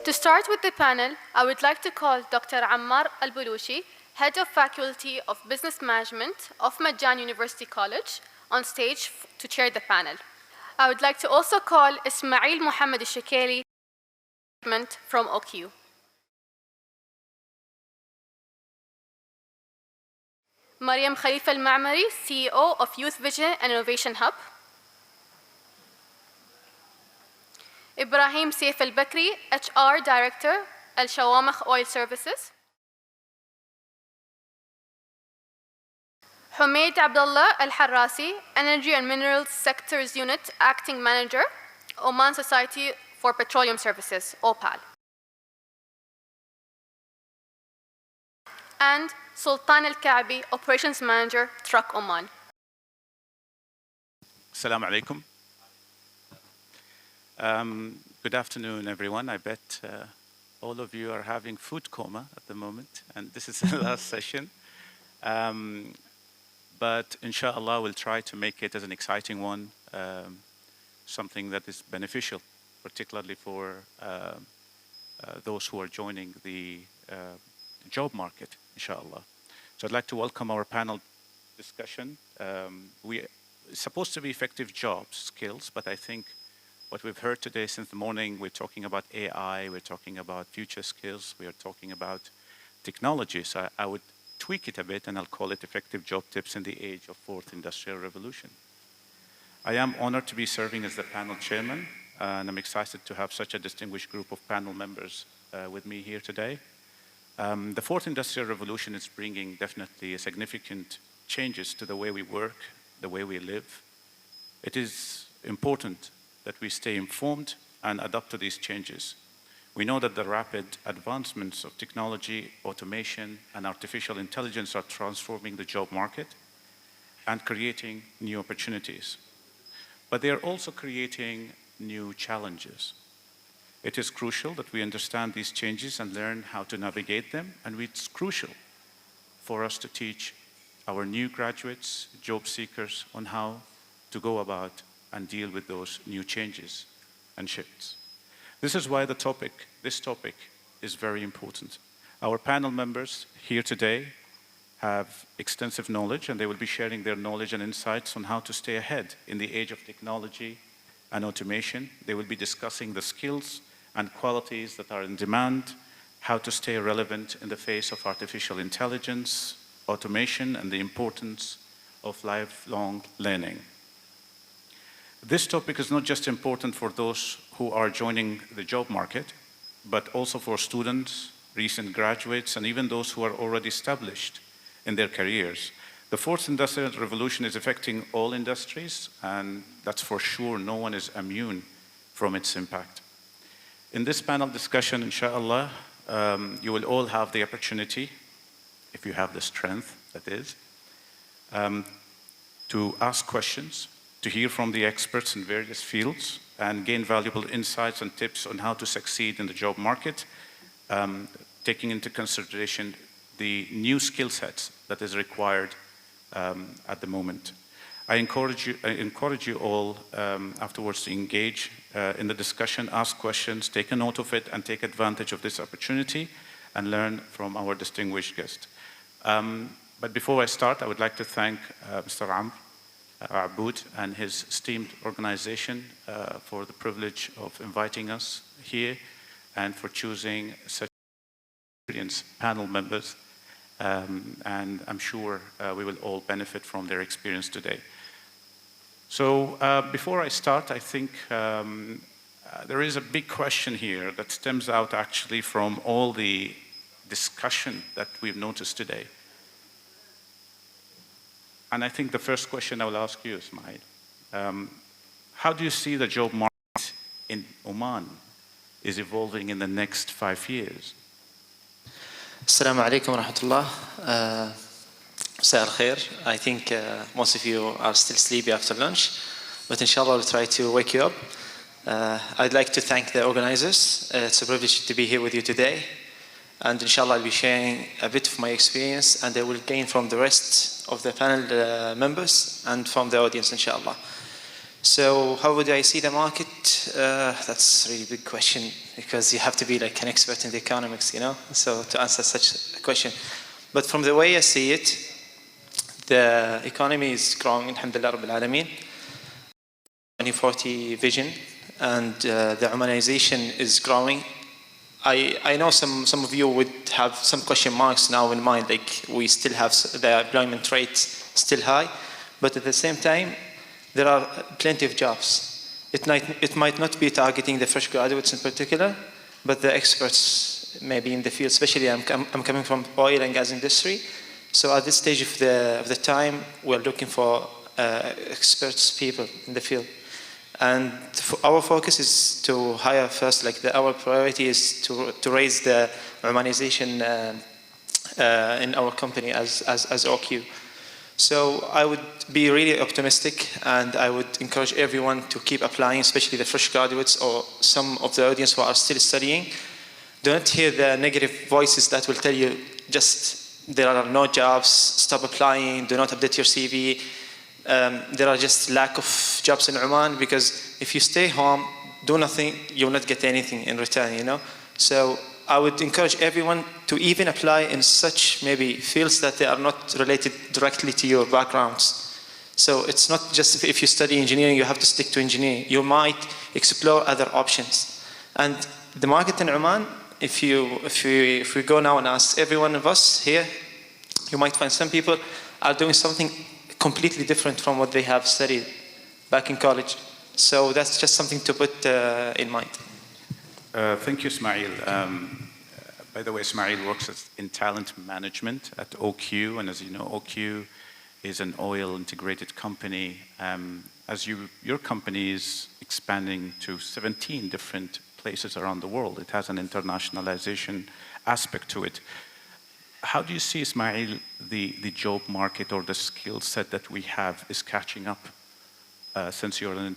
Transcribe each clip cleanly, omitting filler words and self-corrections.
To start with the panel, I would like to call Dr. Ammar Balushi, Head of Faculty of Business Management of Majan University College, on stage to chair the panel. I would like to also call Ismail Mohammed Shukaili from OQ. Maryam Khalifa Al-Ma'mari, CEO of Youth Vision and Innovation Hub. Ibrahim Saif Al-Bakri, HR Director, Shawamikh Oil Services. Humaid Abdullah Al-Harrasi, Energy and Minerals Sectors Unit Acting Manager, Oman Society for Petroleum Services, OPAL. And Sultan AlKaabi, Operations Manager, Truck Oman. Assalamu alaikum. Good afternoon, everyone. I bet all of you are having food coma at the moment, and this is the last session. But inshallah, we'll try to make it as an exciting one, something that is beneficial, particularly for those who are joining the job market, inshallah. So I'd like to welcome our panel discussion. It's supposed to be effective jobs, skills, but I think what we've heard today since the morning, we're talking about AI, we're talking about future skills, we are talking about technology. So I would tweak it a bit and I'll call it effective job tips in the age of fourth industrial revolution. I am honored to be serving as the panel chairman, and I'm excited to have such a distinguished group of panel members with me here today. The fourth industrial revolution is bringing definitely significant changes to the way we work, the way we live. It is important that we stay informed and adapt to these changes. We know that the rapid advancements of technology, automation, and artificial intelligence are transforming the job market and creating new opportunities. But they are also creating new challenges. It is crucial that we understand these changes and learn how to navigate them, and it's crucial for us to teach our new graduates, job seekers, on how to go about and deal with those new changes and shifts. This is why this topic is very important. Our panel members here today have extensive knowledge, and they will be sharing their knowledge and insights on how to stay ahead in the age of technology and automation. They will be discussing the skills and qualities that are in demand, how to stay relevant in the face of artificial intelligence, automation, and the importance of lifelong learning. This topic is not just important for those who are joining the job market, but also for students, recent graduates, and even those who are already established in their careers. The fourth industrial revolution is affecting all industries, and that's for sure. No one is immune from its impact. In this panel discussion, inshallah, you will all have the opportunity, if you have the strength, that is, to ask questions, to hear from the experts in various fields, and gain valuable insights and tips on how to succeed in the job market, taking into consideration the new skill sets that is required at the moment. I encourage you all afterwards to engage in the discussion, ask questions, take a note of it, and take advantage of this opportunity and learn from our distinguished guest. But before I start, I would like to thank Mr. Ammar and his esteemed organization for the privilege of inviting us here and for choosing such experienced panel members. And I'm sure we will all benefit from their experience today. So before I start, I think there is a big question here that stems out actually from all the discussion that we've noticed today. And I think the first question I will ask you, Ismail, how do you see the job market in Oman is evolving in the next 5 years? Assalamu alaikum wa rahmatullah. Masā al-khair. I think most of you are still sleepy after lunch, but inshallah we'll try to wake you up. I'd like to thank the organizers. It's a privilege to be here with you today. And inshallah I'll be sharing a bit of my experience, and I will gain from the rest of the panel members and from the audience, inshallah. So how would I see the market? That's a really big question because you have to be like an expert in the economics, you know, so to answer such a question. But from the way I see it, the economy is growing, alhamdulillah rabbil alameen, 2040 vision, and the Omanization is growing. I know some of you would have some question marks now in mind, like we still have the employment rate still high, but at the same time, there are plenty of jobs. It might not be targeting the fresh graduates in particular, but the experts maybe in the field, especially I'm coming from oil and gas industry. So at this stage of the time, we're looking for experts people in the field. And our focus is to hire first, like our priority is to raise the Omanization in our company as OQ. So I would be really optimistic, and I would encourage everyone to keep applying, especially the fresh graduates or some of the audience who are still studying. Do not hear the negative voices that will tell you just there are no jobs, stop applying, do not update your CV. There are just lack of jobs in Oman, because if you stay home, do nothing, you will not get anything in return, you know. So I would encourage everyone to even apply in such maybe fields that they are not related directly to your backgrounds. So it's not just if you study engineering, you have to stick to engineering. You might explore other options. And the market in Oman, if we go now and ask every one of us here, you might find some people are doing something completely different from what they have studied back in college. So that's just something to put in mind. Thank you, Ismail. By the way, Ismail works in talent management at OQ, and as you know, OQ is an oil integrated company. As your company is expanding to 17 different places around the world, it has an internationalization aspect to it. How do you see, Ismail, the job market or the skill set that we have is catching up? Since you're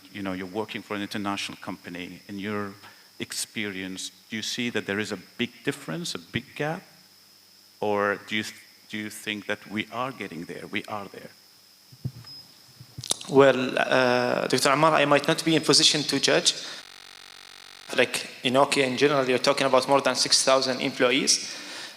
working for an international company, in your experience, do you see that there is a big difference, a big gap? Or do you think that we are getting there, we are there? Well, Dr. Ammar, I might not be in position to judge. Like in OQ in general, you're talking about more than 6,000 employees.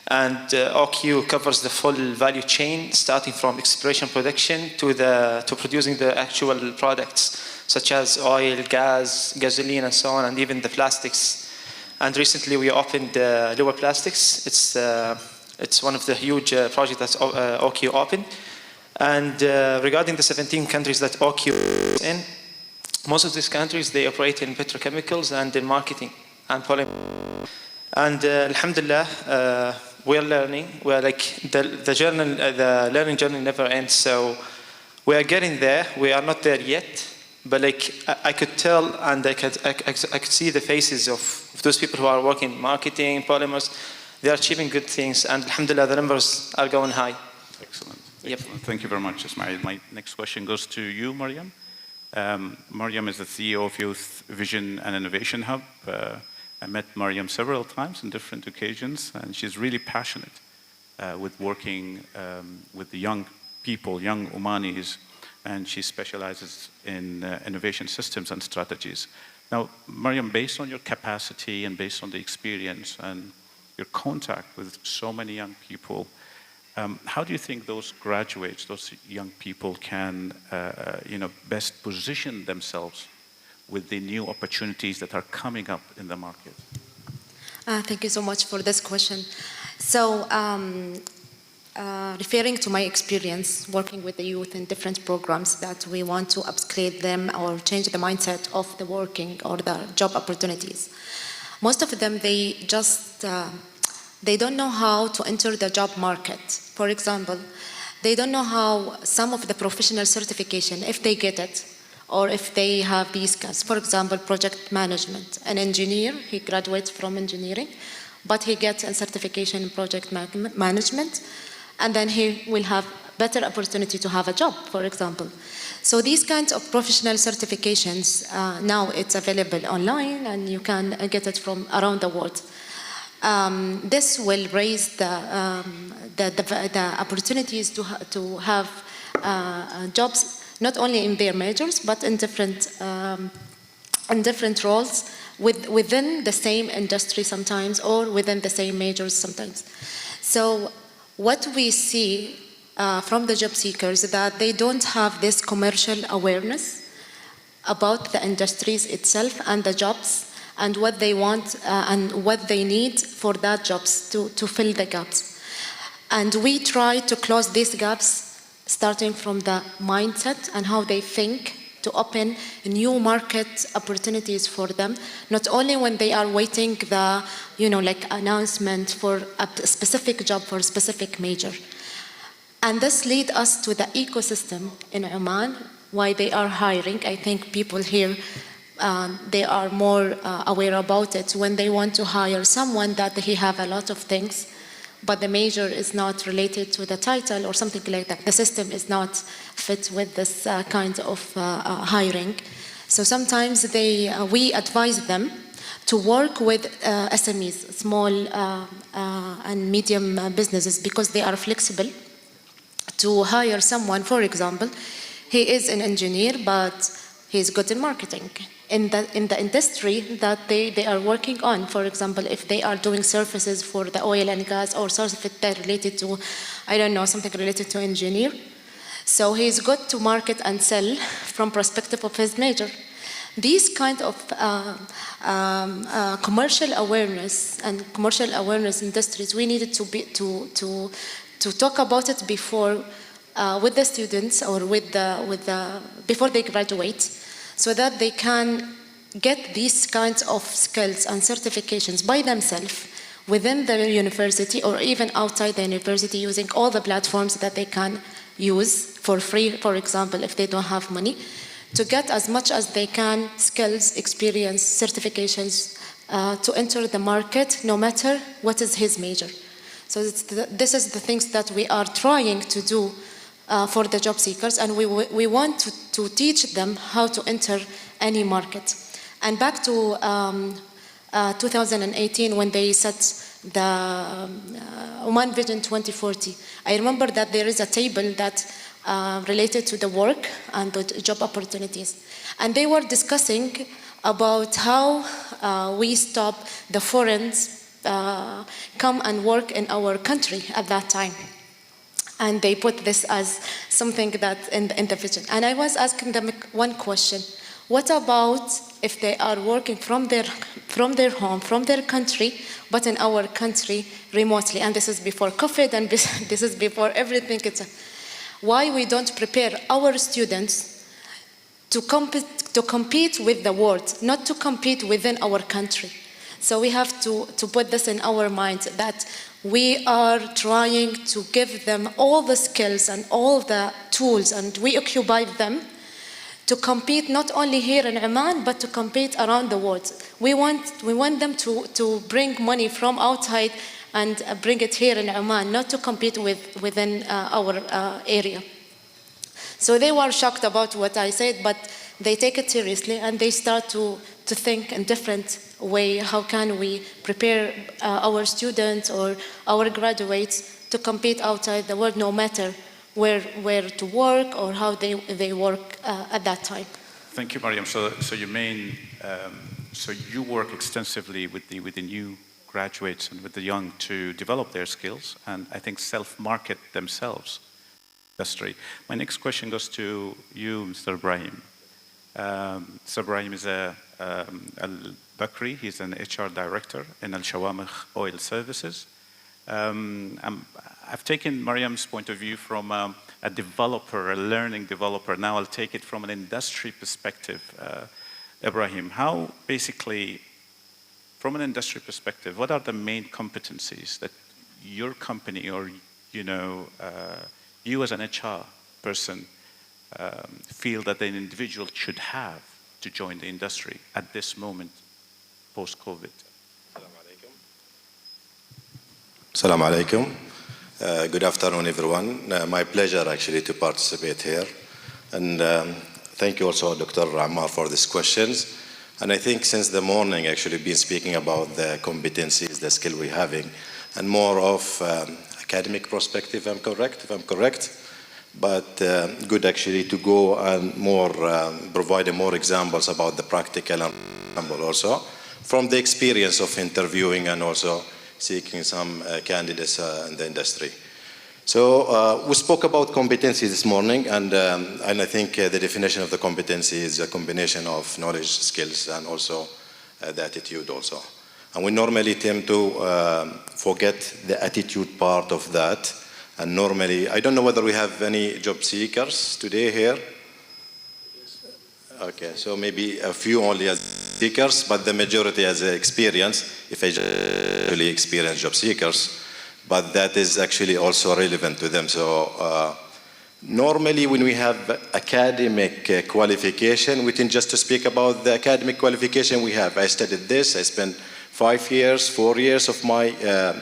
And OQ covers the full value chain, starting from exploration production to producing the actual products, such as oil, gas, gasoline, and so on, and even the plastics. And recently we opened Lower Plastics. It's one of the huge projects that OQ opened. And regarding the 17 countries that OQ is in, most of these countries, they operate in petrochemicals and in marketing and polymer. And alhamdulillah, we're learning. We're like the learning journey never ends. So we are getting there. We are not there yet, but like I could tell, and I could see the faces of those people who are working in marketing, polymers. They are achieving good things, and alhamdulillah, the numbers are going high. Excellent. Yep. Excellent. Thank you very much, Ismail. My next question goes to you, Maryam. Maryam is the CEO of Youth Vision and Innovation Hub. I met Maryam several times on different occasions, and she's really passionate with working with the young people, young Omanis, and she specializes in innovation systems and strategies. Now, Maryam, based on your capacity and based on the experience and your contact with so many young people, how do you think those graduates, those young people can best position themselves with the new opportunities that are coming up in the market? Thank you so much for this question. So, referring to my experience working with the youth in different programs that we want to upscale them or change the mindset of the working or the job opportunities. Most of them, they just, they don't know how to enter the job market. For example, they don't know how some of the professional certification, if they get it, or if they have these skills. For example, project management. An engineer, he graduates from engineering, but he gets a certification in project management, and then he will have better opportunity to have a job, for example. So these kinds of professional certifications, now it's available online, and you can get it from around the world. This will raise the opportunities to have jobs not only in their majors, but in different roles within the same industry sometimes, or within the same majors sometimes. So what we see from the job seekers is that they don't have this commercial awareness about the industries itself and the jobs and what they want and what they need for that jobs to fill the gaps. And we try to close these gaps starting from the mindset and how they think, to open new market opportunities for them, not only when they are waiting the, announcement for a specific job for a specific major. And this leads us to the ecosystem in Oman, why they are hiring. I think people here, they are more aware about it when they want to hire someone that he have a lot of things, but the major is not related to the title or something like that. The system is not fit with this kind of hiring. So sometimes we advise them to work with SMEs, small and medium businesses, because they are flexible to hire someone. For example, he is an engineer, but he's good in marketing. In the industry that they are working on, for example, if they are doing services for the oil and gas, or services that are related to, something related to engineer. So he's good to market and sell from perspective of his major. These kind of commercial awareness and commercial awareness industries, we needed to talk about it before with the students, or before they graduate, so that they can get these kinds of skills and certifications by themselves within the university or even outside the university, using all the platforms that they can use for free, for example, if they don't have money, to get as much as they can skills, experience, certifications to enter the market, no matter what is his major. So this is the things that we are trying to do for the job seekers, and we want to teach them how to enter any market. And back to 2018, when they set the Oman Vision 2040, I remember that there is a table that related to the work and the job opportunities. And they were discussing about how we stop the foreigners come and work in our country at that time. And they put this as something that in the vision. And I was asking them one question: what about if they are working from their home, from their country, but in our country remotely? And this is before COVID, and this is before everything. Why we don't prepare our students to compete with the world, not to compete within our country? So we have to put this in our minds, that we are trying to give them all the skills and all the tools, and we occupy them to compete not only here in Oman, but to compete around the world. We want them to bring money from outside and bring it here in Oman, not to compete within our area. So they were shocked about what I said, but they take it seriously, and they start to think in different way. How can we prepare our students or our graduates to compete outside the world, no matter where to work or how they work at that time? Thank you, Maryam. So you work extensively with the new graduates and with the young to develop their skills, and I think self-market themselves. Industry. My next question goes to you, Mr. Ibrahim. Mr. Ibrahim is Bakri. He's an HR director in Shawamikh Oil Services. I've taken Maryam's point of view from a developer, a learning developer. Now I'll take it from an industry perspective. Ibrahim, how basically, from an industry perspective, what are the main competencies that your company or you as an HR person feel that an individual should have to join the industry at this moment post-COVID? Assalamu alaikum. Good afternoon, everyone. My pleasure actually to participate here. And thank you also, Dr. Ammar, for these questions. And I think since the morning, actually, been speaking about the competencies, the skill we're having, and more of academic perspective, if I'm correct. but good actually to go and more provide more examples about the practical and example also from the experience of interviewing and also seeking some candidates in the industry. So we spoke about competency this morning, and I think the definition of the competency is a combination of knowledge, skills, and also the attitude also. And we normally tend to forget the attitude part of that. And normally, I don't know whether we have any job seekers today here. Okay, so maybe a few only as seekers, but the majority as experience, if I really experience job seekers. But that is actually also relevant to them. So normally when we have academic qualification, we tend just to speak about the academic qualification we have. I studied this, I spent 5 years, 4 years of my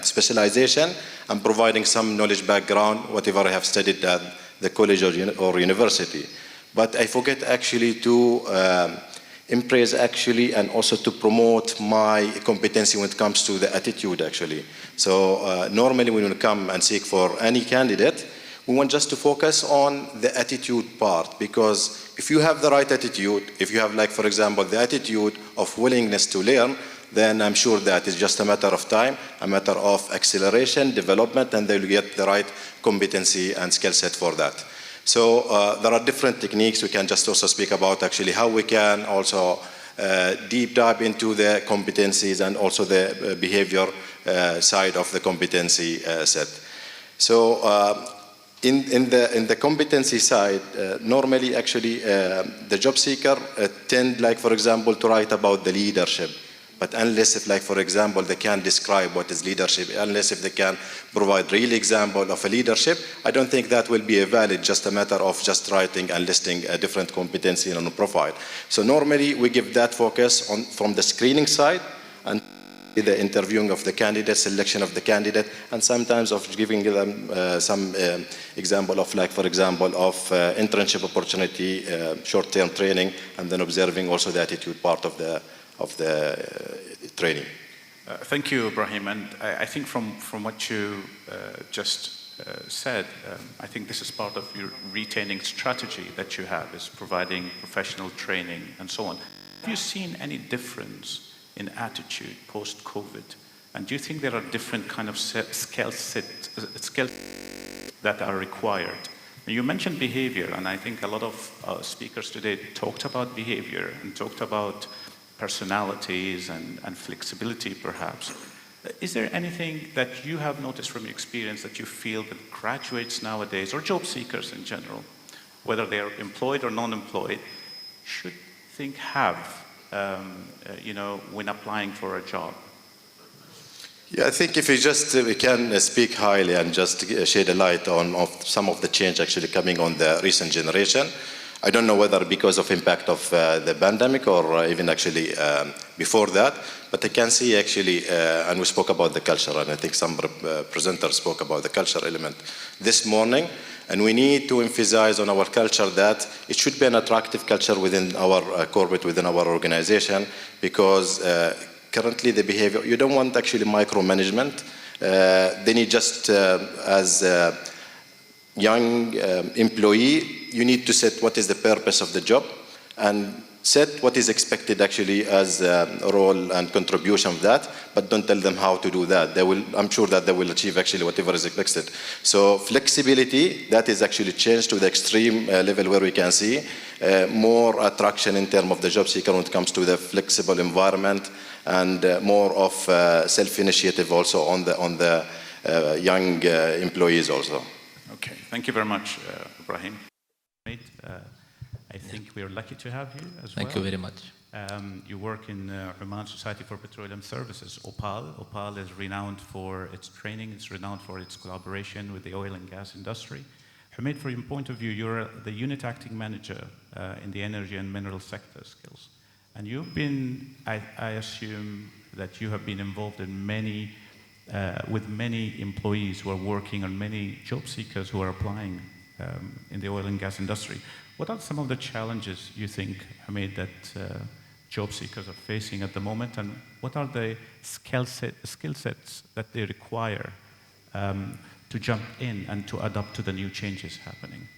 specialization. I'm providing some knowledge background, whatever I have studied at the college or university. But I forget actually to impress actually and also to promote my competency when it comes to the attitude actually. So normally when we come and seek for any candidate, we want just to focus on the attitude part, because if you have the right attitude, if you have like for example the attitude of willingness to learn, then I'm sure that it's just a matter of time, a matter of acceleration, development, and they'll get the right competency and skill set for that. So there are different techniques. We can just also speak about actually how we can also deep dive into the competencies and also the behavior side of the competency set. So in the competency side, normally actually the job seeker tend like for example to write about the leadership. But unless if like for example they can describe what is leadership, unless if they can provide real example of a leadership, I don't think that will be a valid, just a matter of just writing and listing a different competency on a profile. So normally we give that focus on from the screening side and the interviewing of the candidate, selection of the candidate, and sometimes of giving them some example of like for example of internship opportunity, short-term training, and then observing also the attitude part of the training. Thank you, Ibrahim. And I think from what you just said, I think this is part of your retaining strategy that you have, is providing professional training and so on. Have you seen any difference in attitude post-COVID? And do you think there are different kind of skills that are required? You mentioned behavior, and I think a lot of speakers today talked about behavior and talked about personalities and flexibility perhaps. Is there anything that you have noticed from your experience that you feel that graduates nowadays, or job seekers in general, whether they are employed or non-employed, should have, when applying for a job? Yeah, I think if we can speak highly and just shed a light on some of the change actually coming on the recent generation. I don't know whether because of impact of the pandemic or even actually before that, but I can see actually, and we spoke about the culture, and I think some presenters spoke about the culture element this morning, and we need to emphasize on our culture that it should be an attractive culture within our corporate, within our organization, because currently the behavior, you don't want actually micromanagement. They need just as young employee, you need to set what is the purpose of the job and set what is expected actually as a role and contribution of that, but don't tell them how to do that. I'm sure that they will achieve actually whatever is expected. So flexibility, that is actually changed to the extreme level where we can see more attraction in terms of the job seeker when it comes to the flexible environment and more of self-initiative also on the young employees also. Okay, thank you very much, Ibrahim. I think we are lucky to have you as well. Thank you very much. You work in Oman Society for Petroleum Services, OPAL. OPAL is renowned for its training, it's renowned for its collaboration with the oil and gas industry. Humaid, from your point of view, you're the unit acting manager in the energy and mineral sector skills. And you've been, I assume that you have been involved in with many employees who are working, and many job seekers who are applying in the oil and gas industry. What are some of the challenges you think, Humaid, that job seekers are facing at the moment, and what are the skill sets that they require to jump in and to adapt to the new changes happening?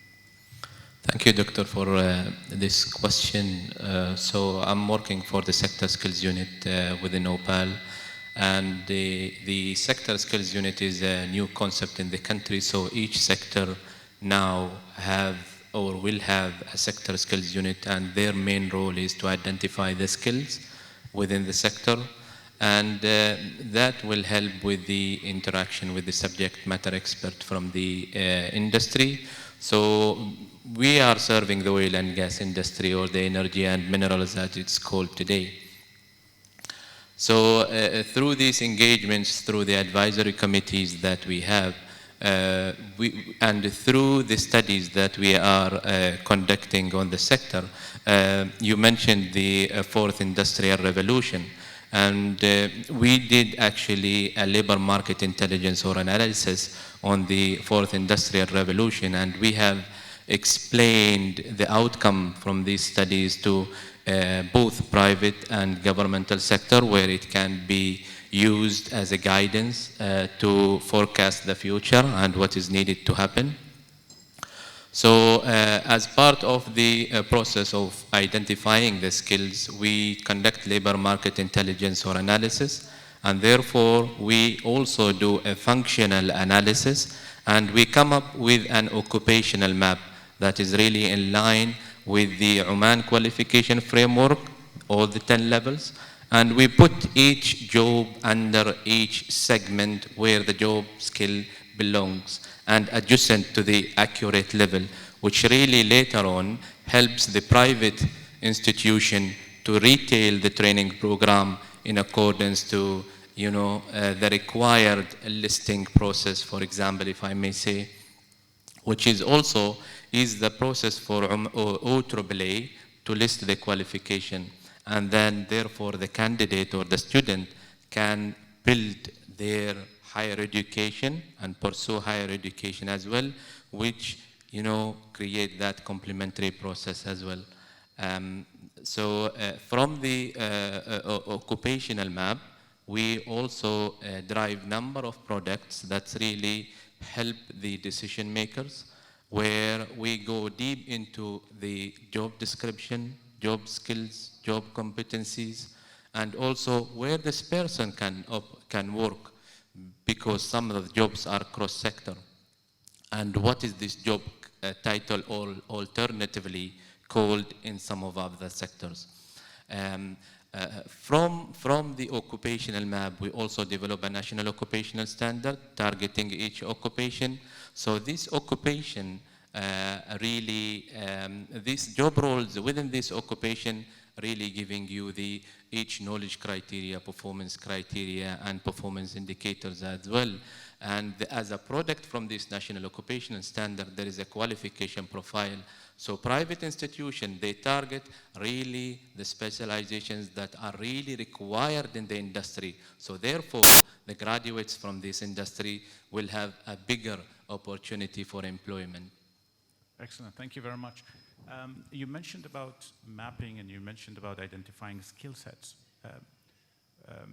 Thank you, Doctor, for this question. So I'm working for the Sector Skills Unit within OPAL, and the Sector Skills Unit is a new concept in the country. So each sector now have or will have a Sector Skills Unit, and their main role is to identify the skills within the sector, and that will help with the interaction with the subject matter expert from the industry. So we are serving the oil and gas industry, or the energy and minerals as it's called today. So through these engagements, through the advisory committees that we have, and through the studies that we are conducting on the sector, you mentioned the fourth industrial revolution. And we did actually a labor market intelligence or analysis on the fourth industrial revolution, and we have explained the outcome from these studies to both private and governmental sector, where it can be used as a guidance to forecast the future and what is needed to happen. So as part of the process of identifying the skills, we conduct labor market intelligence or analysis, and therefore we also do a functional analysis, and we come up with an occupational map that is really in line with the Oman qualification framework, all the 10 levels, and we put each job under each segment where the job skill belongs and adjacent to the accurate level, which really later on helps the private institution to retail the training program in accordance to the required listing process, for example, if I may say, which is also the process for OAAA to list the qualification, and then therefore the candidate or the student can build their higher education and pursue higher education as well, which create that complementary process as well. So from the occupational map, we also drive number of products that really help the decision makers, where we go deep into the job description, job skills, job competencies, and also where this person can work, because some of the jobs are cross-sector. And what is this job title or alternatively called in some of other sectors? From the occupational map, we also develop a national occupational standard targeting each occupation. So this occupation these job roles within this occupation really giving you each knowledge criteria, performance criteria, and performance indicators as well. And as a product from this national occupational standard, there is a qualification profile. So private institutions, they target really the specializations that are really required in the industry. So therefore, the graduates from this industry will have a bigger opportunity for employment. Excellent, thank you very much. You mentioned about mapping, and you mentioned about identifying skill sets.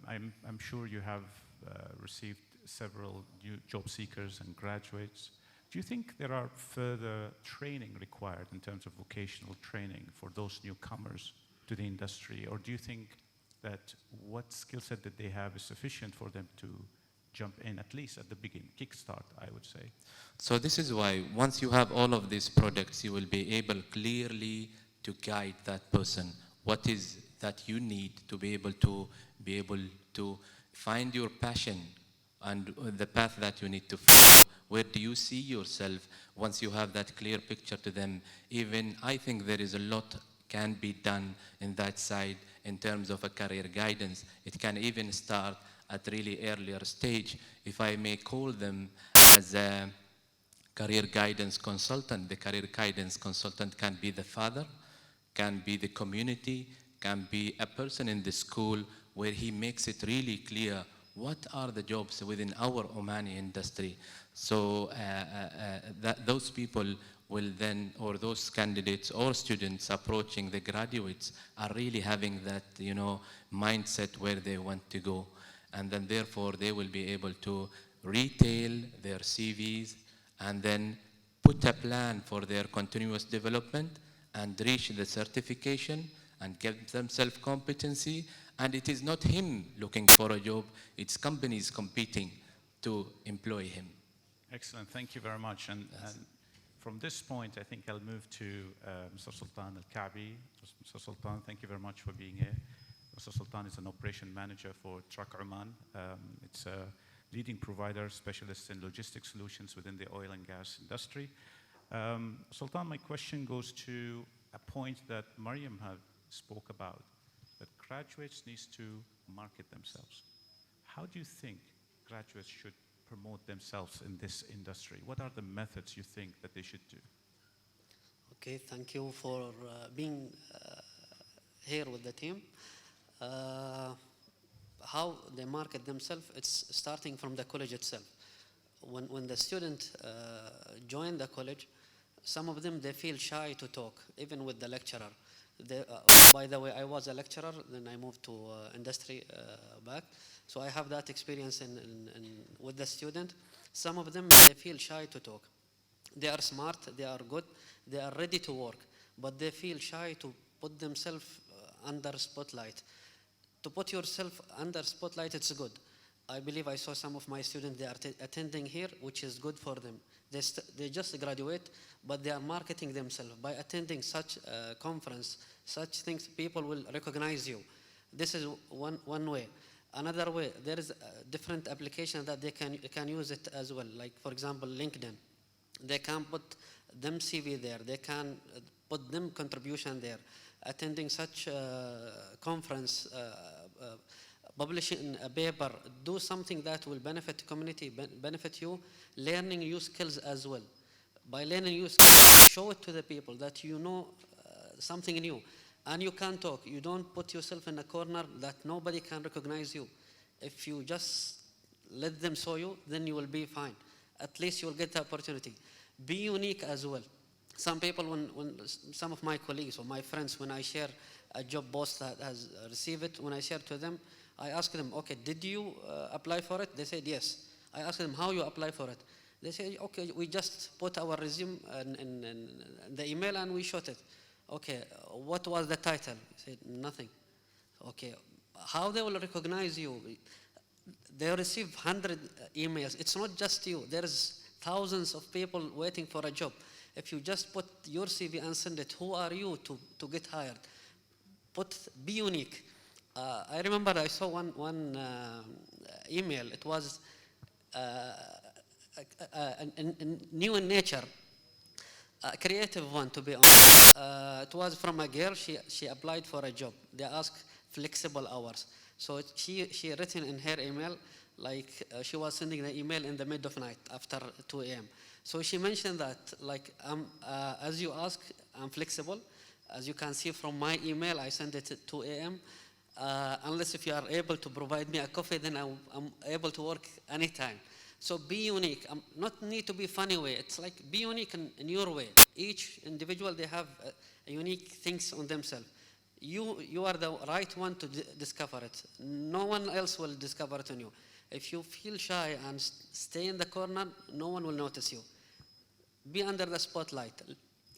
I'm sure you have received several new job seekers and graduates. Do you think there are further training required in terms of vocational training for those newcomers to the industry? Or do you think that what skill set that they have is sufficient for them to jump in, at least at the beginning, kickstart, I would say? So this is why once you have all of these products, you will be able clearly to guide that person. What is that you need to be able to find your passion and the path that you need to follow. Where do you see yourself once you have that clear picture to them? Even I think there is a lot can be done in that side in terms of a career guidance. It can even start at really earlier stage. If I may call them as a career guidance consultant, the career guidance consultant can be the father, can be the community, can be a person in the school where he makes it really clear what are the jobs within our Omani industry. So those people will then, or those candidates or students approaching the graduates are really having that, mindset where they want to go. And then therefore they will be able to retail their CVs and then put a plan for their continuous development and reach the certification and give them self-competency. And it is not him looking for a job, it's companies competing to employ him. Excellent, thank you very much. And from this point, I think I'll move to Mr. Sultan AlKaabi. Mr. Sultan, thank you very much for being here. Mr. Sultan is an operation manager for Truck Oman. It's a leading provider, specialist in logistics solutions within the oil and gas industry. Sultan, my question goes to a point that Maryam spoke about, that graduates need to market themselves. How do you think graduates should promote themselves in this industry? What are the methods you think that they should do? Okay, thank you for being here with the team. How they market themselves, it's starting from the college itself. When the student join the college, some of them, they feel shy to talk, even with the lecturer. By the way, I was a lecturer, then I moved to industry back. So I have that experience with the student. Some of them, they feel shy to talk. They are smart, they are good, they are ready to work, but they feel shy to put themselves under spotlight. To put yourself under spotlight, it's good. I believe I saw some of my students, they are attending here, which is good for them. They just graduate, but they are marketing themselves. By attending such a conference, such things, people will recognize you. This is one way. Another way, there is a different application that they can use it as well. Like, for example, LinkedIn. They can put them CV there. They can put them contribution there. Attending such conference, publishing a paper, do something that will benefit the community, benefit you, learning new skills as well. By learning new skills, show it to the people that you know something new. And you can talk. You don't put yourself in a corner that nobody can recognize you. If you just let them saw you, then you will be fine. At least you will get the opportunity. Be unique as well. Some people, when some of my colleagues or my friends, when I share a job post that has received it, when I share to them, I ask them, okay, did you apply for it? They said yes. I ask them, how you apply for it? They say, okay, we just put our resume in the email and we shot it. Okay, what was the title? They said, nothing. Okay, how they will recognize you? They receive 100 emails. It's not just you. There's thousands of people waiting for a job. If you just put your CV and send it, who are you to get hired? Be unique. I remember I saw one email. It was new in nature, a creative one, to be honest. It was from a girl. She applied for a job. They asked flexible hours. So she written in her email, like she was sending the email in the mid of night after 2 a.m. So she mentioned that, like, as you ask, I'm flexible. As you can see from my email, I send it at 2 a.m. Unless if you are able to provide me a coffee, then I'm able to work anytime. So be unique. Not need to be funny way. It's like be unique in your way. Each individual, they have unique things on themselves. You are the right one to discover it. No one else will discover it on you. If you feel shy and stay in the corner, no one will notice you. Be under the spotlight.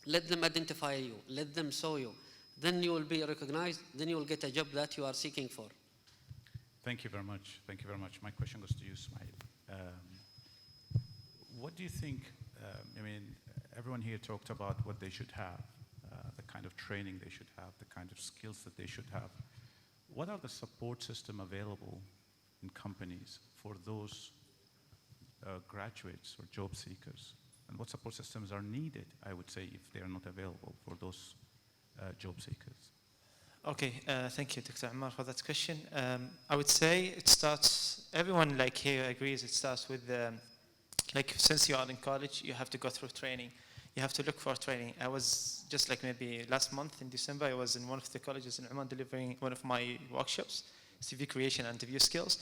Let them identify you. Let them saw you. Then you will be recognized. Then you will get a job that you are seeking for. Thank you very much. Thank you very much. My question goes to you, Ismail. What do you think, I mean, everyone here talked about what they should have, the kind of training they should have, the kind of skills that they should have. What are the support system available in companies for those graduates or job seekers? And what support systems are needed, I would say, if they are not available for those job seekers? Okay, thank you, Dr. Ammar, for that question. I would say it starts, everyone like here agrees, it starts with, like since you are in college, you have to go through training. You have to look for training. I was just like maybe last month in December, I was in one of the colleges in Oman delivering one of my workshops, CV creation and interview skills.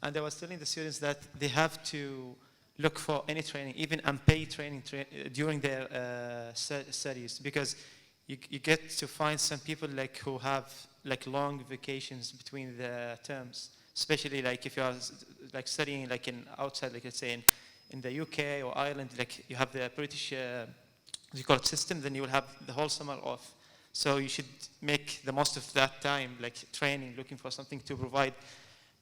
And I was telling the students that they have to look for any training, even unpaid training during their studies, because you get to find some people like who have like long vacations between the terms, especially like if you are like studying like in outside, like let's say in the UK or Ireland, like you have the British, you call it system, then you will have the whole summer off. So you should make the most of that time, like training, looking for something to provide,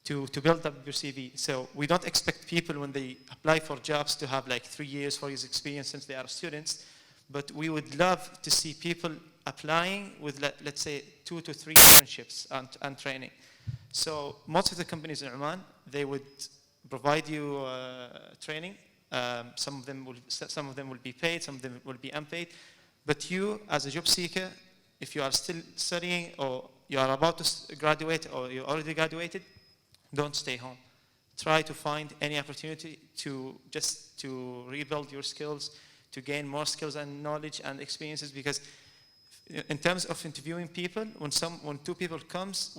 to build up your CV. So we don't expect people when they apply for jobs to have like 3 years, 4 years experience since they are students, but we would love to see people applying with, let's say, 2 to 3 internships and training. So most of the companies in Oman, they would provide you training. Some of them will be paid, some of them will be unpaid. But you, as a job seeker, if you are still studying or you are about to graduate or you already graduated, don't stay home. Try to find any opportunity to rebuild your skills, to gain more skills and knowledge and experiences, because in terms of interviewing people, when 2 people comes,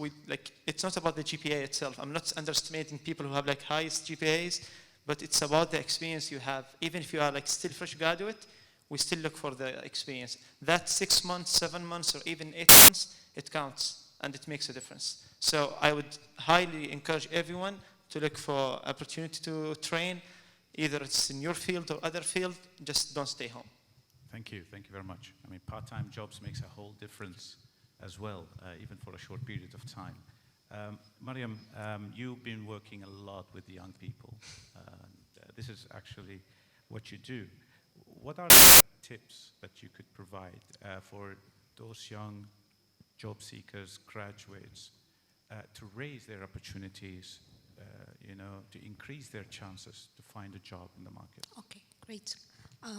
it's not about the GPA itself. I'm not underestimating people who have like highest GPAs, but it's about the experience you have. Even if you are like still fresh graduate, we still look for the experience. That 6 months, 7 months, or even 8 months, it counts and it makes a difference. So I would highly encourage everyone to look for opportunity to train, either it's in your field or other field, just don't stay home. Thank you very much. I mean, part-time jobs makes a whole difference as well, even for a short period of time. Maryam, you've been working a lot with the young people. This is actually what you do. What are the tips that you could provide for those young job seekers, graduates, to raise their opportunities, to increase their chances to find a job in the market? Okay, great.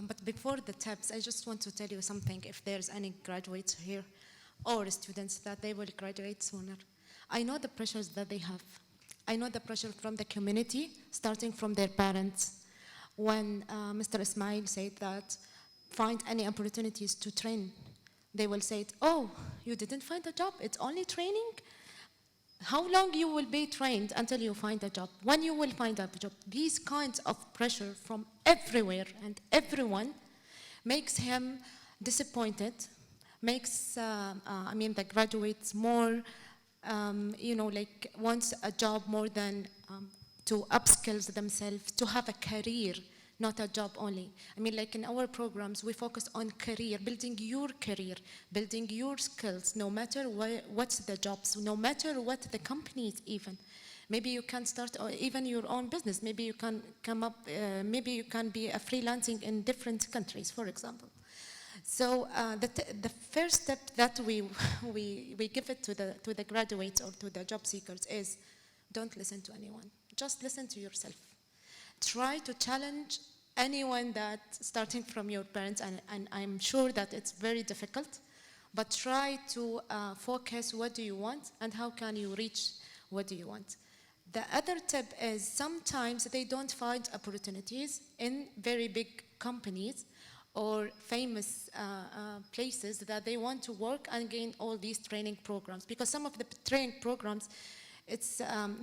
But before the tips, I just want to tell you something. If there's any graduates here or students that they will graduate sooner, I know the pressures that they have. I know the pressure from the community, starting from their parents. When Mr. Ismail said that find any opportunities to train, they will say, oh, you didn't find a job, it's only training? How long you will be trained until you find a job? When you will find a job? These kinds of pressure from everywhere and everyone makes him disappointed, makes, the graduates more, wants a job more than to upskills themselves, to have a career, not a job only. In our programs, we focus on career, building your career, building your skills, no matter what's the jobs, no matter what the companies even. Maybe you can start even your own business. Maybe you can come up, maybe you can be a freelancing in different countries, for example. So the first step that we give it to the graduates or to the job seekers is don't listen to anyone. Just listen to yourself. Try to challenge anyone that starting from your parents, and I'm sure that it's very difficult, but try to focus what do you want and how can you reach what do you want. The other tip is sometimes they don't find opportunities in very big companies or famous places that they want to work and gain all these training programs, because some of the training programs,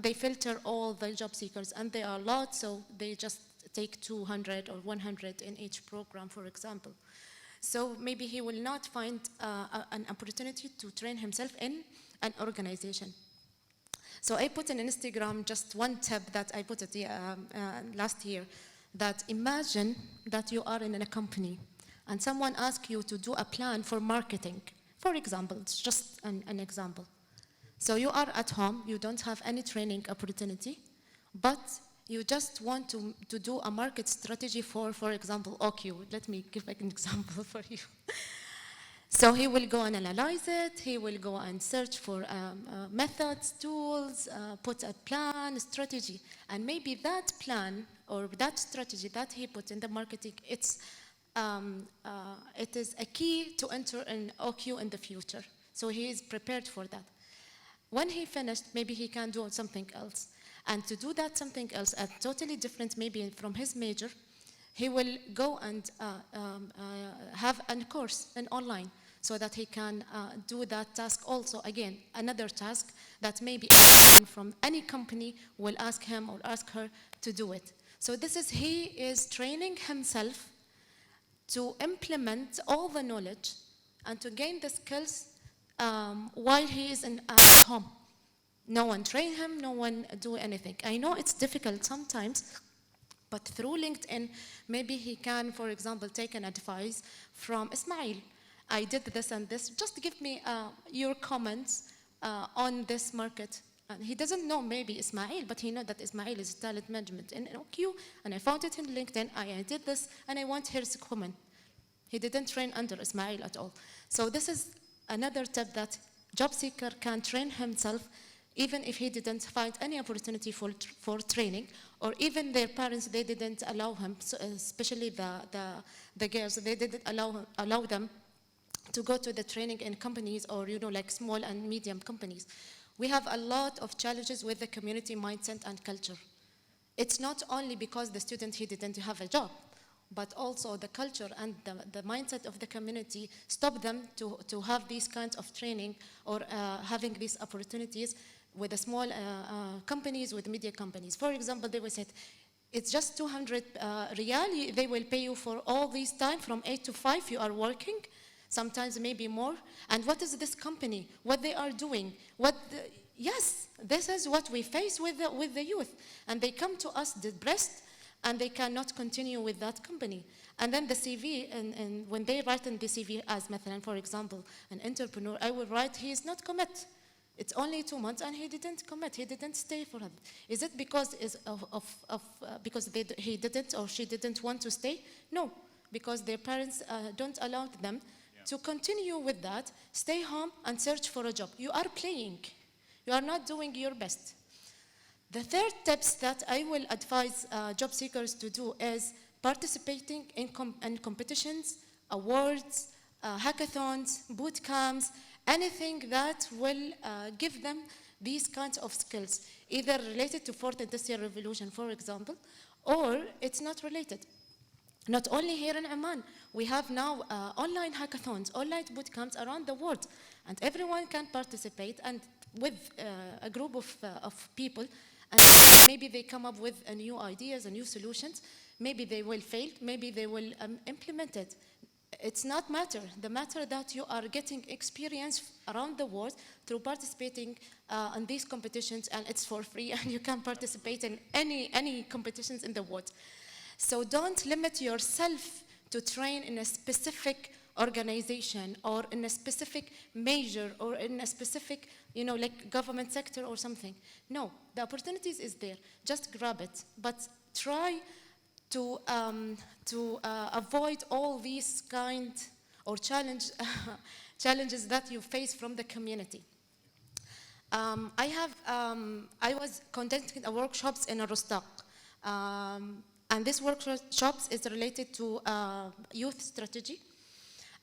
they filter all the job seekers, and they are a lot, so they just take 200 or 100 in each program, for example. So maybe he will not find an opportunity to train himself in an organization. So I put in Instagram just one tip that I put it last year, that imagine that you are in a company and someone asks you to do a plan for marketing. For example, it's just an example. So you are at home, you don't have any training opportunity, but you just want to do a market strategy for example, OQ. Let me give an example for you. So he will go and analyze it, he will go and search for methods, tools, put a plan, strategy, and maybe that plan or that strategy that he put in the marketing, it is a key to enter an OQ in the future. So he is prepared for that. When he finished, maybe he can do something else. And to do that something else, totally different maybe from his major, he will go and have a course in online so that he can do that task also. Again, another task that maybe from any company will ask him or ask her to do it. So he is training himself to implement all the knowledge and to gain the skills while he is at home. No one train him, no one do anything. I know it's difficult sometimes, But through LinkedIn, maybe he can, for example, take an advice from Ismail. I did this and this. Just give me your comments on this market. And he doesn't know maybe Ismail, but he knows that Ismail is talent management in OQ, and I found it in LinkedIn. I did this, and I want his comment. He didn't train under Ismail at all. So this is another tip that job seeker can train himself, even if he didn't find any opportunity for training, or even their parents, they didn't allow him, so especially the girls, they didn't allow them to go to the training in companies or, like small and medium companies. We have a lot of challenges with the community mindset and culture. It's not only because the student, he didn't have a job, but also the culture and the mindset of the community stop them to have these kinds of training or having these opportunities with the small companies, with media companies. For example, they will say, it's just 200 riyal, they will pay you for all this time from 8 to 5, you are working, sometimes maybe more. And what is this company? What they are doing? Yes, this is what we face with the youth. And they come to us depressed, and they cannot continue with that company. And then the CV, and when they write in the CV as, for example, an entrepreneur, I will write, he is not commit. It's only 2 months, and he didn't commit. He didn't stay for it. Is it because because he didn't or she didn't want to stay? No, because their parents don't allow them to continue with that, stay home and search for a job. You are playing. You are not doing your best. The third tips that I will advise job seekers to do is participating in competitions, awards, hackathons, boot camps, anything that will give them these kinds of skills, either related to fourth industrial revolution, for example, or it's not related. Not only here in Oman, we have now online hackathons, online boot camps around the world, and everyone can participate, and with a group of people, and maybe they come up with new ideas and new solutions. Maybe they will fail, maybe they will implement it. It's not matter. The matter that you are getting experience around the world through participating in these competitions, and it's for free, and you can participate in any competitions in the world. So don't limit yourself to train in a specific organization or in a specific major or in a specific, like government sector or something. No, the opportunities is there. Just grab it, but try to avoid all these kind or challenges that you face from the community. I was conducting workshops in Rostaq. And this workshops is related to youth strategy.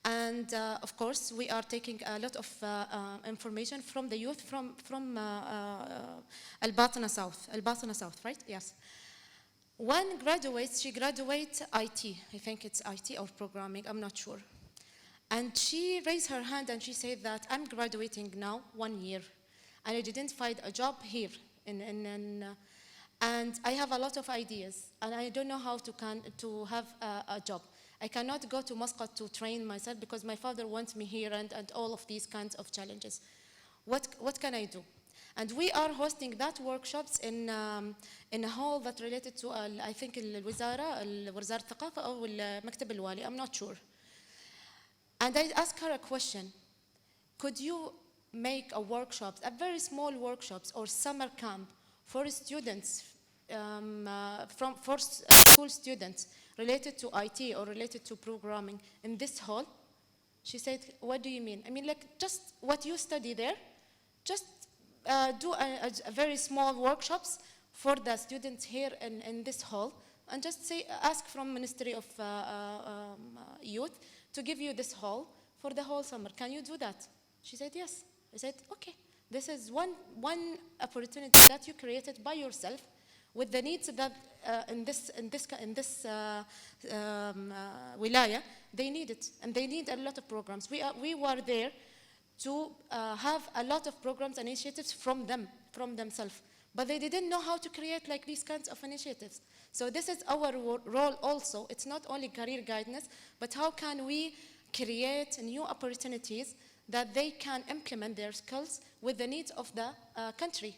And of course, we are taking a lot of information from the youth from Al-Batna South, right? Yes. One graduates, she graduates IT. I think it's IT or programming, I'm not sure. And she raised her hand and she said that I'm graduating now 1 year. And I didn't find a job here and I have a lot of ideas, and I don't know how to have a job. I cannot go to Muscat to train myself because my father wants me here and all of these kinds of challenges. What can I do? And we are hosting that workshops in a hall that related to, I think, وزارة الثقافة أو مكتب الوالي, I'm not sure. And I asked her a question. Could you make a workshop, a very small workshops or summer camp for students, for school students related to IT or related to programming in this hall? She said, what do you mean? I mean, like just what you study there, just do a very small workshops for the students here in this hall, and just ask from Ministry of Youth to give you this hall for the whole summer. Can you do that? She said, yes. I said, okay. This is one opportunity that you created by yourself with the needs that in this wilaya, they need it, and they need a lot of programs. We were there to have a lot of programs and initiatives from themselves, but they didn't know how to create like these kinds of initiatives. So this is our role also. It's not only career guidance, but how can we create new opportunities that they can implement their skills with the needs of the country.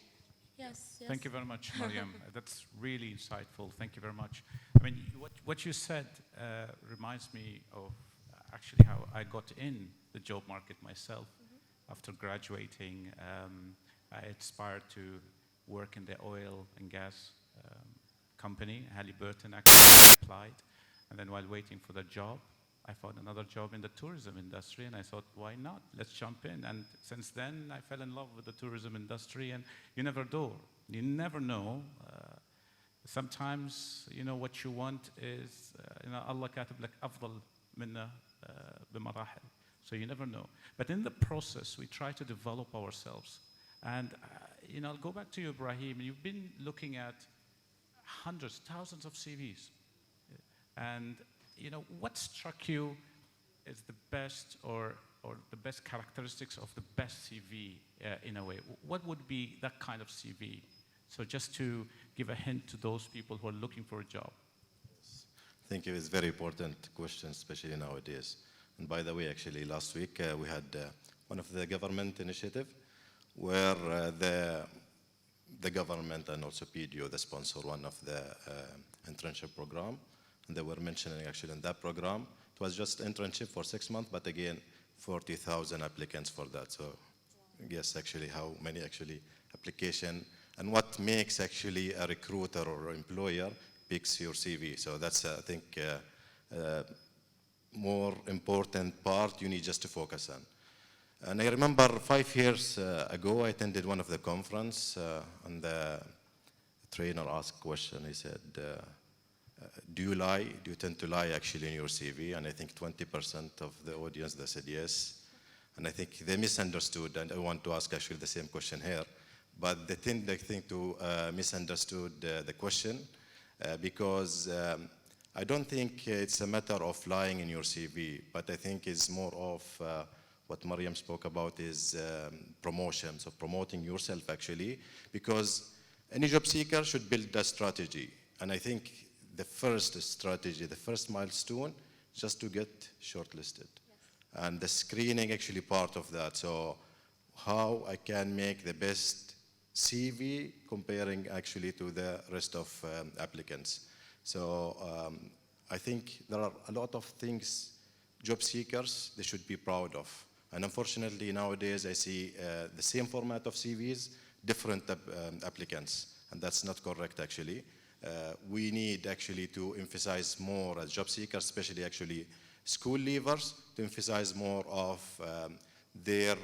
Yes. Thank you very much, Maryam. That's really insightful. Thank you very much. I mean, what you said reminds me of actually how I got in the job market myself. After graduating. I aspired to work in the oil and gas company, Halliburton. Actually applied, and then while waiting for the job, I found another job in the tourism industry, and I thought, why not? Let's jump in. And since then, I fell in love with the tourism industry, and you never know. Sometimes, what you want is, Allah كاتب لك أفضل منا بمراحل. So you never know. But in the process, we try to develop ourselves. And, I'll go back to you, Ibrahim. You've been looking at hundreds, thousands of CVs. And, what struck you as the best or the best characteristics of the best CV in a way? What would be that kind of CV? So just to give a hint to those people who are looking for a job. I think it is a very important question, especially nowadays. And by the way, actually, last week we had one of the government initiative where the government and also PDO, the sponsor, one of the internship program, and they were mentioning actually in that program, it was just internship for 6 months, but again, 40,000 applicants for that. So yes, actually, how many actually application, and what makes actually a recruiter or employer picks your CV. So that's, I think, more important part you need just to focus on. And I remember 5 years ago, I attended one of the conference, and the trainer asked a question. He said, do you lie? Do you tend to lie actually in your CV? And I think 20% of the audience, they said yes. And I think they misunderstood, and I want to ask actually the same question here. But they think to misunderstood the question because I don't think it's a matter of lying in your CV, but I think it's more of what Maryam spoke about is promotion, so promoting yourself actually, because any job seeker should build a strategy. And I think the first strategy, the first milestone, just to get shortlisted. Yes. And the screening actually part of that. So how I can make the best CV comparing actually to the rest of applicants. So I think there are a lot of things job seekers, they should be proud of. And unfortunately nowadays I see the same format of CVs, different applicants, and that's not correct actually. We need actually to emphasize more as job seekers, especially actually school leavers, to emphasize more of their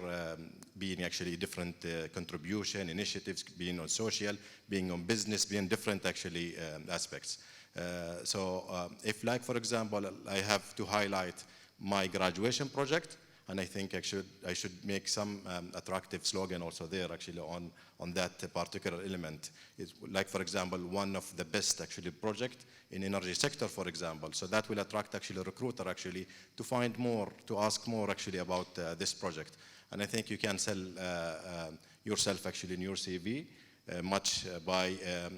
being actually different contribution, initiatives, being on social, being on business, being different actually aspects. If like, for example, I have to highlight my graduation project, and I think I should make some attractive slogan also there actually on that particular element. It's like, for example, one of the best actually project in energy sector, for example. So that will attract actually a recruiter actually to find more, to ask more actually about this project. And I think you can sell yourself actually in your CV much by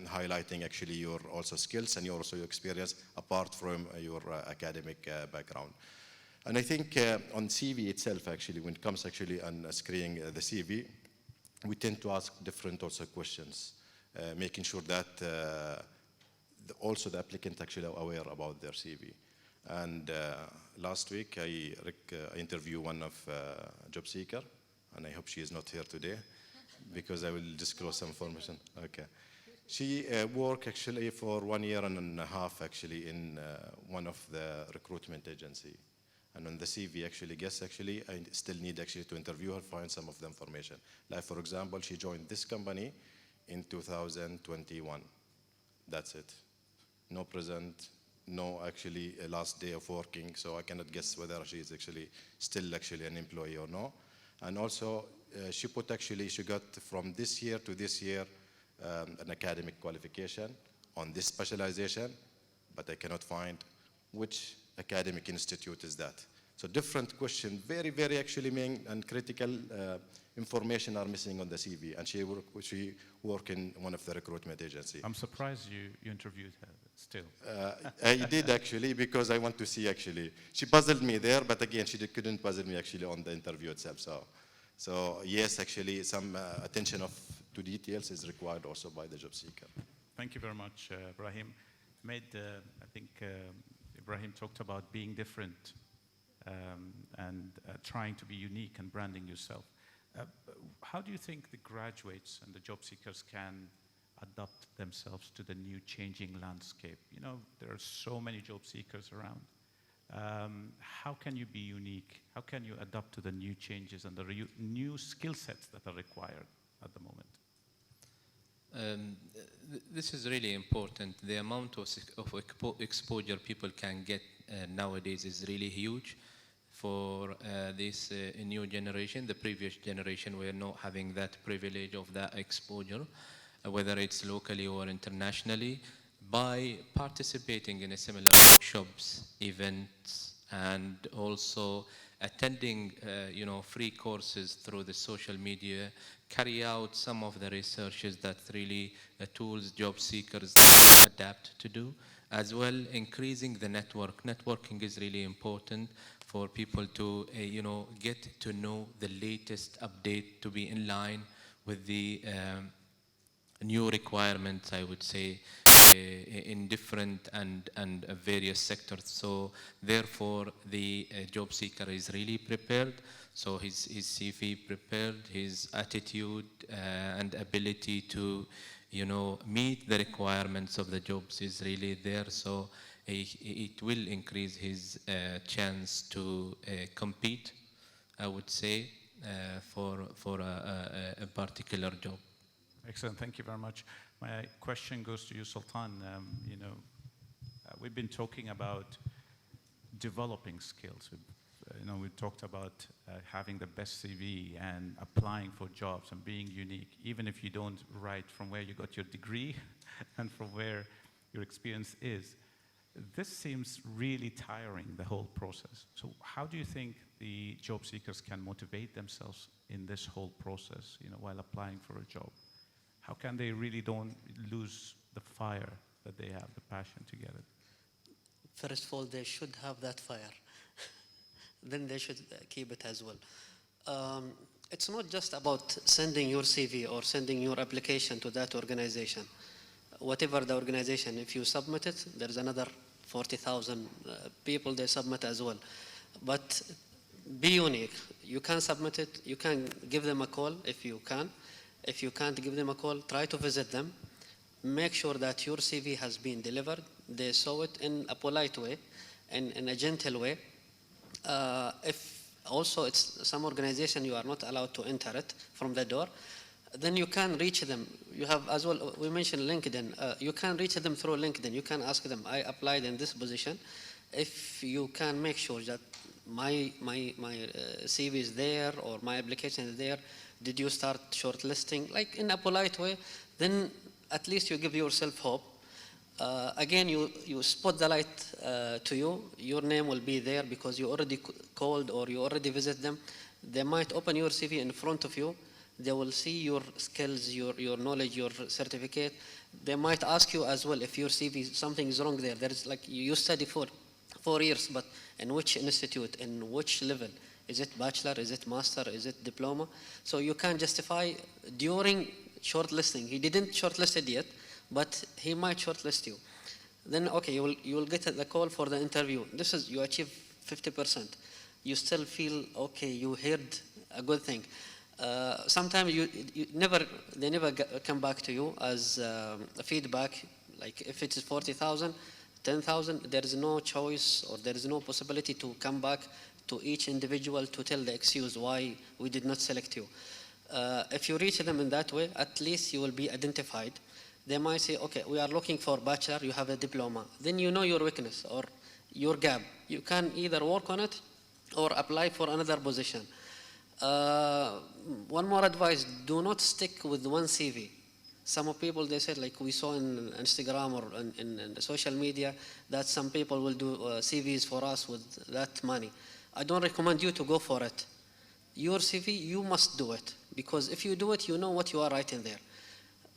highlighting actually your also skills and your also your experience apart from your academic background. And I think on CV itself, actually, when it comes actually on screening the CV, we tend to ask different also questions, making sure that also the applicant actually are aware about their CV. And last week, I interviewed one of job seeker, and I hope she is not here today, because I will disclose some information. Okay. She worked actually for 1.5 years actually in one of the recruitment agency. And on the CV, actually, I still need actually to interview her, find some of the information. Like, for example, she joined this company in 2021. That's it. No present, no actually last day of working, so I cannot guess whether she is actually still actually an employee or no. And also, she put actually, she got from this year to this year an academic qualification on this specialization, but I cannot find which academic institute is that. So different question, very, very actually main and critical information are missing on the CV, and she work in one of the recruitment agencies. I'm surprised you interviewed her still. I did actually, because I want to see actually. She puzzled me there, but again, she couldn't puzzle me actually on the interview itself. So yes, actually some attention of to details is required also by the job seeker. Thank you very much, Ibrahim. I think Ibrahim talked about being different and trying to be unique and branding yourself. How do you think the graduates and the job seekers can adapt themselves to the new changing landscape? You know, there are so many job seekers around. How can you be unique? How can you adapt to the new changes and the new skill sets that are required at the moment? This is really important. The amount of exposure people can get nowadays is really huge for this new generation. The previous generation were not having that privilege of that exposure, whether it's locally or internationally. By participating in a similar workshops, events, and also attending free courses through the social media, carry out some of the researches that really tools job seekers adapt to do, as well increasing the network. Networking is really important for people to get to know the latest update, to be in line with the new requirements, I would say, in different and various sectors. So therefore the job seeker is really prepared. So his CV prepared, his attitude and ability to meet the requirements of the jobs is really there. So it will increase his chance to compete, I would say, for a particular job. Excellent, thank you very much. My question goes to you, Sultan. We've been talking about developing skills. We talked about having the best CV and applying for jobs and being unique, even if you don't write from where you got your degree and from where your experience is. This seems really tiring, the whole process. So how do you think the job seekers can motivate themselves in this whole process, while applying for a job? How can they really don't lose the fire that they have, the passion to get it? First of all, they should have that fire. Then they should keep it as well. It's not just about sending your CV or sending your application to that organization. Whatever the organization, if you submit it, there's another 40,000 people they submit as well. But be unique. You can submit it, you can give them a call if you can. If you can't give them a call, try to visit them. Make sure that your CV has been delivered. They saw it in a polite way, and in a gentle way. If also it's some organization you are not allowed to enter it from the door, then you can reach them. You have as well, we mentioned LinkedIn. You can reach them through LinkedIn. You can ask them, I applied in this position. If you can make sure that my CV is there or my application is there, did you start shortlisting? Like in a polite way, then at least you give yourself hope. Again, you spot the light to you. Your name will be there because you already called or you already visit them. They might open your CV in front of you. They will see your skills, your knowledge, your certificate. They might ask you as well if your CV, something is wrong there. There is like you study for 4 years, but in which institute, in which level? Is it bachelor? Is it master? Is it diploma? So you can justify during shortlisting. He didn't shortlist it yet, but he might shortlist you. Then okay, you will get the call for the interview. This is you achieve 50%. You still feel okay. You heard a good thing. Sometimes they never come back to you as feedback. Like if it is 40,000, 10,000, there is no choice or there is no possibility to come back to each individual to tell the excuse why we did not select you. If you reach them in that way, at least you will be identified. They might say, okay, we are looking for bachelor, you have a diploma. Then you know your weakness or your gap. You can either work on it or apply for another position. One more advice, do not stick with one CV. Some people, they said, like we saw in Instagram or in the social media, that some people will do CVs for us with that money. I don't recommend you to go for it. Your CV, you must do it. Because if you do it, you know what you are writing there.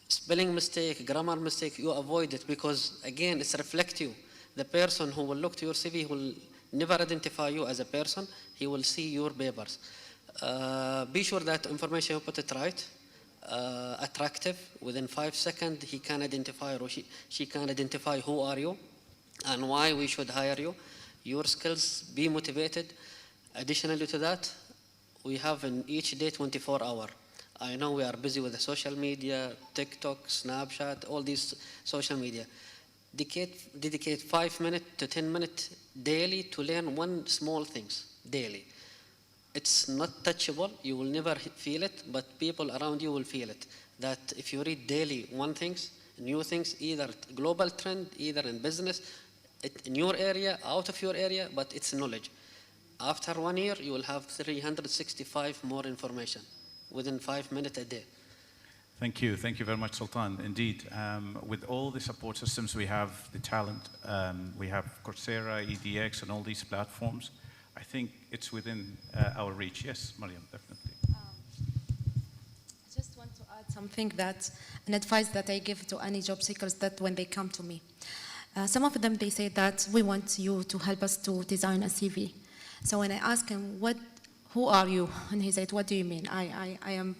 Spelling mistake, grammar mistake, you avoid it because, again, it's reflect you. The person who will look to your CV will never identify you as a person. He will see your papers. Be sure that information you put it right. attractive. Within 5 seconds, he can identify or she can identify who are you and why we should hire you. Your skills, be motivated. Additionally to that, we have in each day 24 hours. I know we are busy with the social media, TikTok, Snapchat, all these social media. Dedicate 5 minutes to 10 minutes daily to learn one small things daily. It's not touchable, you will never feel it, but people around you will feel it. That if you read daily one things, new things, either global trend, either in business, in your area, out of your area, but it's knowledge. After 1 year, you will have 365 more information within 5 minutes a day. Thank you very much, Sultan. Indeed, with all the support systems we have, the talent, we have Coursera, EDX, and all these platforms, I think it's within our reach. Yes, Maryam, definitely. I just want to add something that, an advice that I give to any job seekers that when they come to me. Some of them, they say that we want you to help us to design a CV. So when I ask him, who are you? And he said, what do you mean? I am,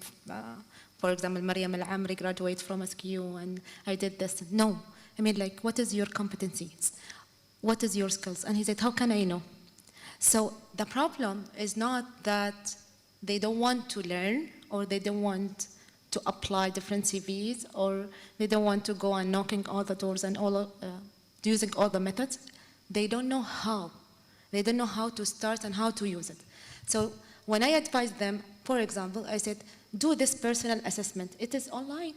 for example, Maryam Alaamri, graduate from SQ, and I did this. No, I mean, like, what is your competencies? What is your skills? And he said, how can I know? So the problem is not that they don't want to learn, or they don't want to apply different CVs, or they don't want to go and knocking all the doors and using all the methods. They don't know how. They don't know how to start and how to use it. So when I advise them, for example, I said, do this personal assessment. It is online.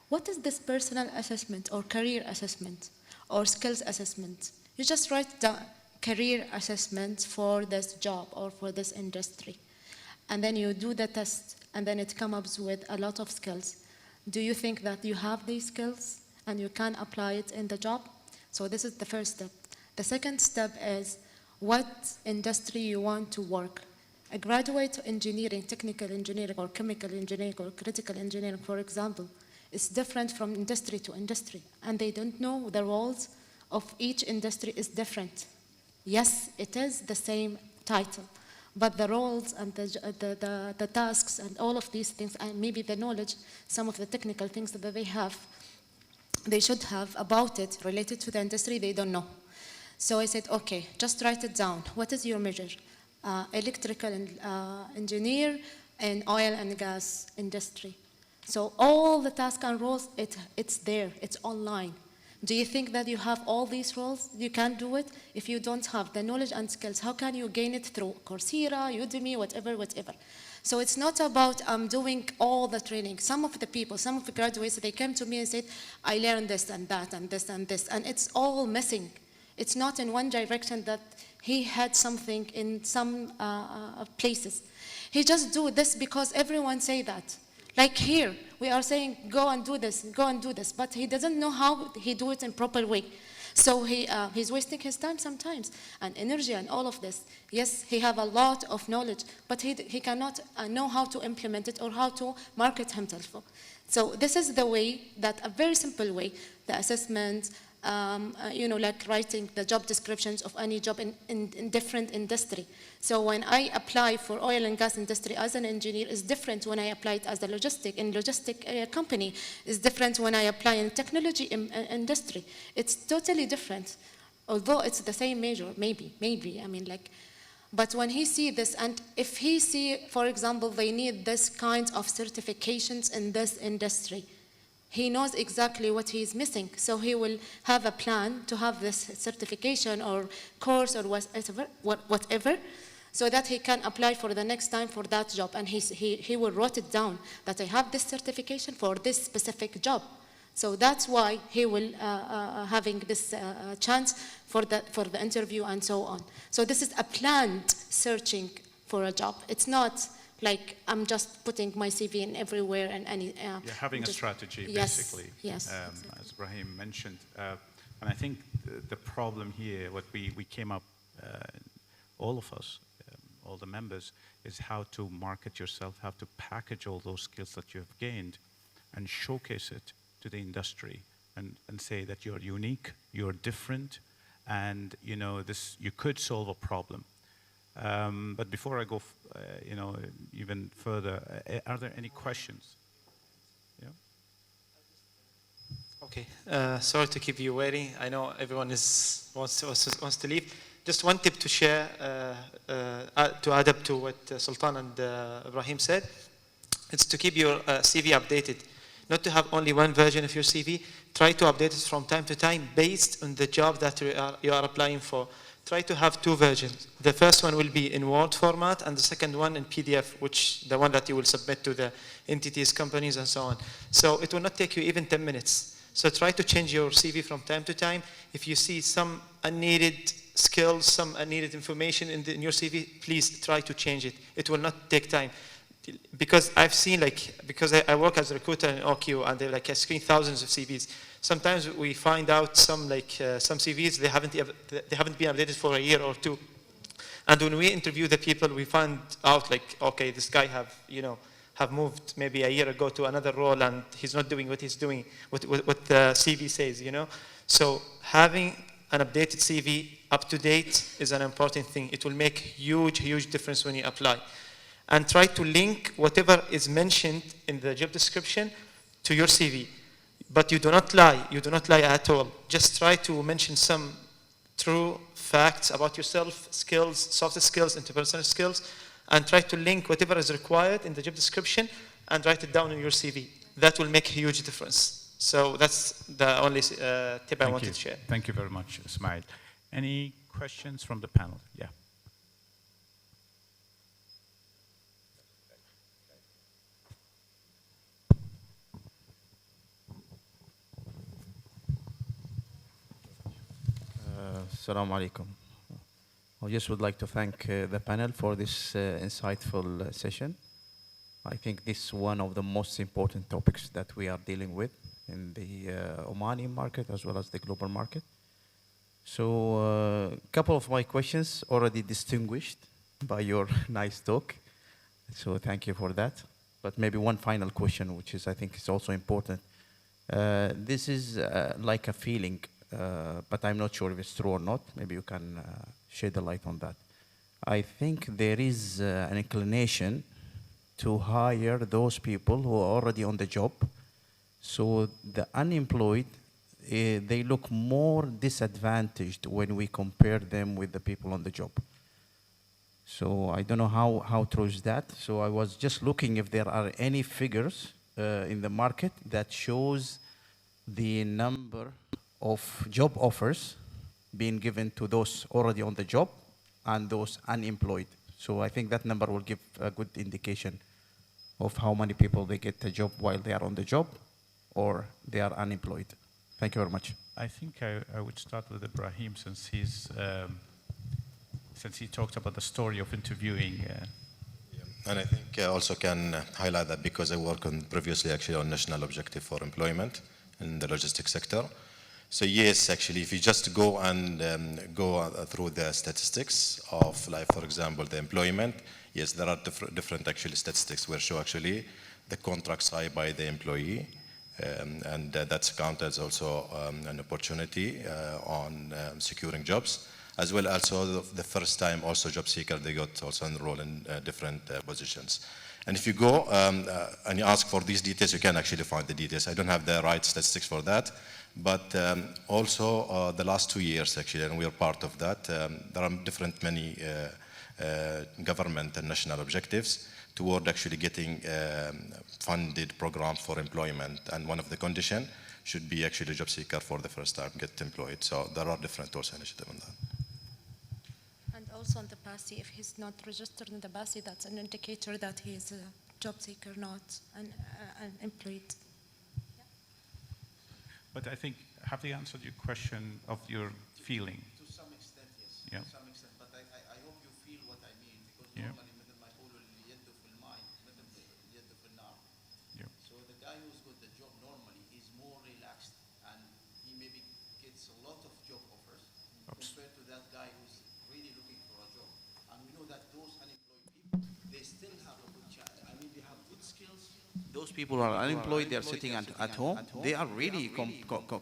What is this personal assessment or career assessment or skills assessment? You just write down career assessment for this job or for this industry. And then you do the test, and then it comes up with a lot of skills. Do you think that you have these skills and you can apply it in the job? So this is the first step. The second step is what industry you want to work. A graduate engineering, technical engineering, or chemical engineering, or critical engineering, for example, is different from industry to industry, and they don't know the roles of each industry is different. Yes, it is the same title, but the roles and the tasks and all of these things, and maybe the knowledge, some of the technical things that they should have about it related to the industry, they don't know. So I said, okay, just write it down. What is your major? Electrical engineer in oil and gas industry. So all the tasks and roles, it's there, it's online. Do you think that you have all these roles? You can do it. If you don't have the knowledge and skills, how can you gain it through Coursera, Udemy, whatever. So it's not about doing all the training. Some of the people, some of the graduates, they came to me and said, I learned this and that and this and this, and it's all missing. It's not in one direction that he had something in some places. He just do this because everyone say that. Like here, we are saying, go and do this, but he doesn't know how he do it in proper way. So he's wasting his time sometimes, and energy and all of this. Yes, he have a lot of knowledge, but he cannot know how to implement it or how to market himself. So this is the way, that a very simple way, the assessment, like writing the job descriptions of any job in different industry. So when I apply for oil and gas industry as an engineer is different when I apply it as a logistic company. Is different when I apply in technology industry. It's totally different, although it's the same major, maybe. I mean, like, but when he see this, and if he see, for example, they need this kind of certifications in this industry, he knows exactly what he is missing. So he will have a plan to have this certification or course or whatever, so that he can apply for the next time for that job. And he will write it down that I have this certification for this specific job. So that's why he will having this chance for the interview and so on. So this is a planned searching for a job. It's not like I'm just putting my CV in everywhere and any. You're having a strategy, yes, basically. Yes. As Ibrahim mentioned, and I think the problem here, what we came up, all of us, all the members, is how to market yourself, how to package all those skills that you have gained, and showcase it to the industry, and say that you're unique, you're different, and you could solve a problem. But before I go, even further, are there any questions? Okay, sorry to keep you waiting. I know everyone wants to leave. Just one tip to share, to add up to what Sultan and Ibrahim said. It's to keep your CV updated. Not to have only one version of your CV. Try to update it from time to time based on the job that you are applying for. Try to have two versions. The first one will be in Word format and the second one in PDF, which the one that you will submit to the entities, companies, and so on. So it will not take you even 10 minutes. So try to change your CV from time to time. If you see some unneeded skills, some unneeded information in your CV, please try to change it. It will not take time. Because I've seen, because I work as a recruiter in OQ, and I screen thousands of CVs. Sometimes we find out some CVs, they haven't been updated for a year or two. And when we interview the people, we find out okay, this guy have moved maybe a year ago to another role, and he's not doing what he's doing, what the CV says, So having an updated CV up to date is an important thing. It will make huge difference when you apply. And try to link whatever is mentioned in the job description to your CV. But you do not lie. You do not lie at all. Just try to mention some true facts about yourself, skills, soft skills, interpersonal skills, and try to link whatever is required in the job description and write it down in your CV. That will make a huge difference. So that's the only tip I wanted to share. Thank you very much, Ismail. Any questions from the panel? Yeah. Assalamu alaikum. I just would like to thank the panel for this insightful session. I think this is one of the most important topics that we are dealing with in the Omani market as well as the global market. So a couple of my questions already distinguished by your nice talk. So thank you for that. But maybe one final question, which I think is also important. This is like a feeling. But I'm not sure if it's true or not. Maybe you can shed the light on that. I think there is an inclination to hire those people who are already on the job. So the unemployed, they look more disadvantaged when we compare them with the people on the job. So I don't know how true is that. So I was just looking if there are any figures in the market that shows the number of job offers being given to those already on the job and those unemployed. So I think that number will give a good indication of how many people they get a job while they are on the job or they are unemployed. Thank you very much. I think I would start with Ibrahim since he talked about the story of interviewing. And I think I also can highlight that because I worked previously actually on national objective for employment in the logistics sector. So yes, actually, if you just go and go through the statistics of, for example, the employment, yes, there are different actually statistics where show actually the contracts signed by the employee, and that's counted as also an opportunity on securing jobs, as well also the first time also job seeker, they got also enrolled in different positions. And if you go and you ask for these details, you can actually find the details. I don't have the right statistics for that. But also the last 2 years actually, and we are part of that, there are many government and national objectives toward actually getting funded programs for employment. And one of the conditions should be actually a job seeker for the first time get employed. So there are different also initiatives on that. And also on the PASI, if he's not registered in the PASI, that's an indicator that he is a job seeker, not unemployed. But I think, have they answered your question of your feeling? To some extent, yes. Yeah. To some extent. But I hope you feel what I mean, because normally مثل ما يقولوا اليد في الماء مثل اليد في النار. So the guy who's got the job normally is more relaxed and he maybe gets a lot of job offers compared to that guy who's really looking for a job. And we know that those unemployed people, they still have a good chance. I mean, they have good skills. Those people who are unemployed, they are sitting at home. They are really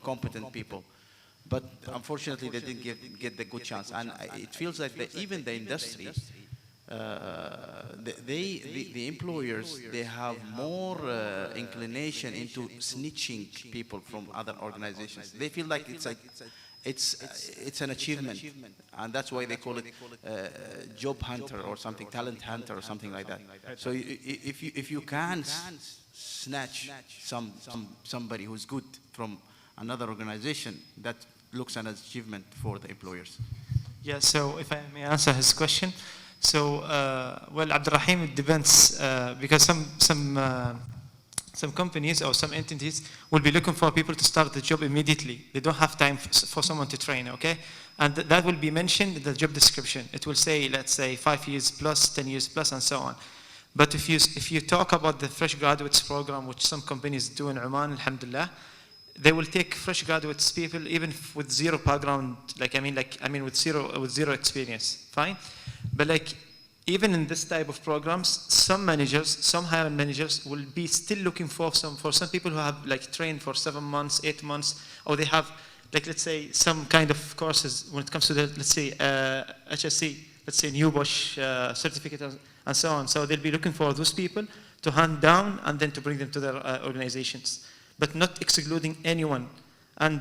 competent people. But unfortunately, they didn't get the good chance. And it feels like even the industry the employers, they have more inclination into snitching people from other organizations. They feel like it's an achievement, and that's why they call it job hunter or something, talent hunter or something like that. So if you can snatch somebody who's good from another organization, that looks an achievement for the employers. Yeah, so if I may answer his question. So, well, Abdurrahim, it depends, because some companies or some entities will be looking for people to start the job immediately. They don't have time for someone to train, okay? And that will be mentioned in the job description. It will say, let's say, 5 years plus, 10 years plus, and so on. But if you talk about the fresh graduates program, which some companies do in Oman, alhamdulillah, they will take fresh graduates people even with zero background, with zero experience, fine. But even in this type of programs, some managers, some hiring managers will be still looking for some people who have trained for 7 months, 8 months, or they have let's say some kind of courses when it comes to the, let's say HSC, let's say New Bosch certificate and so on. So they'll be looking for those people to hand down and then to bring them to their organizations, but not excluding anyone. And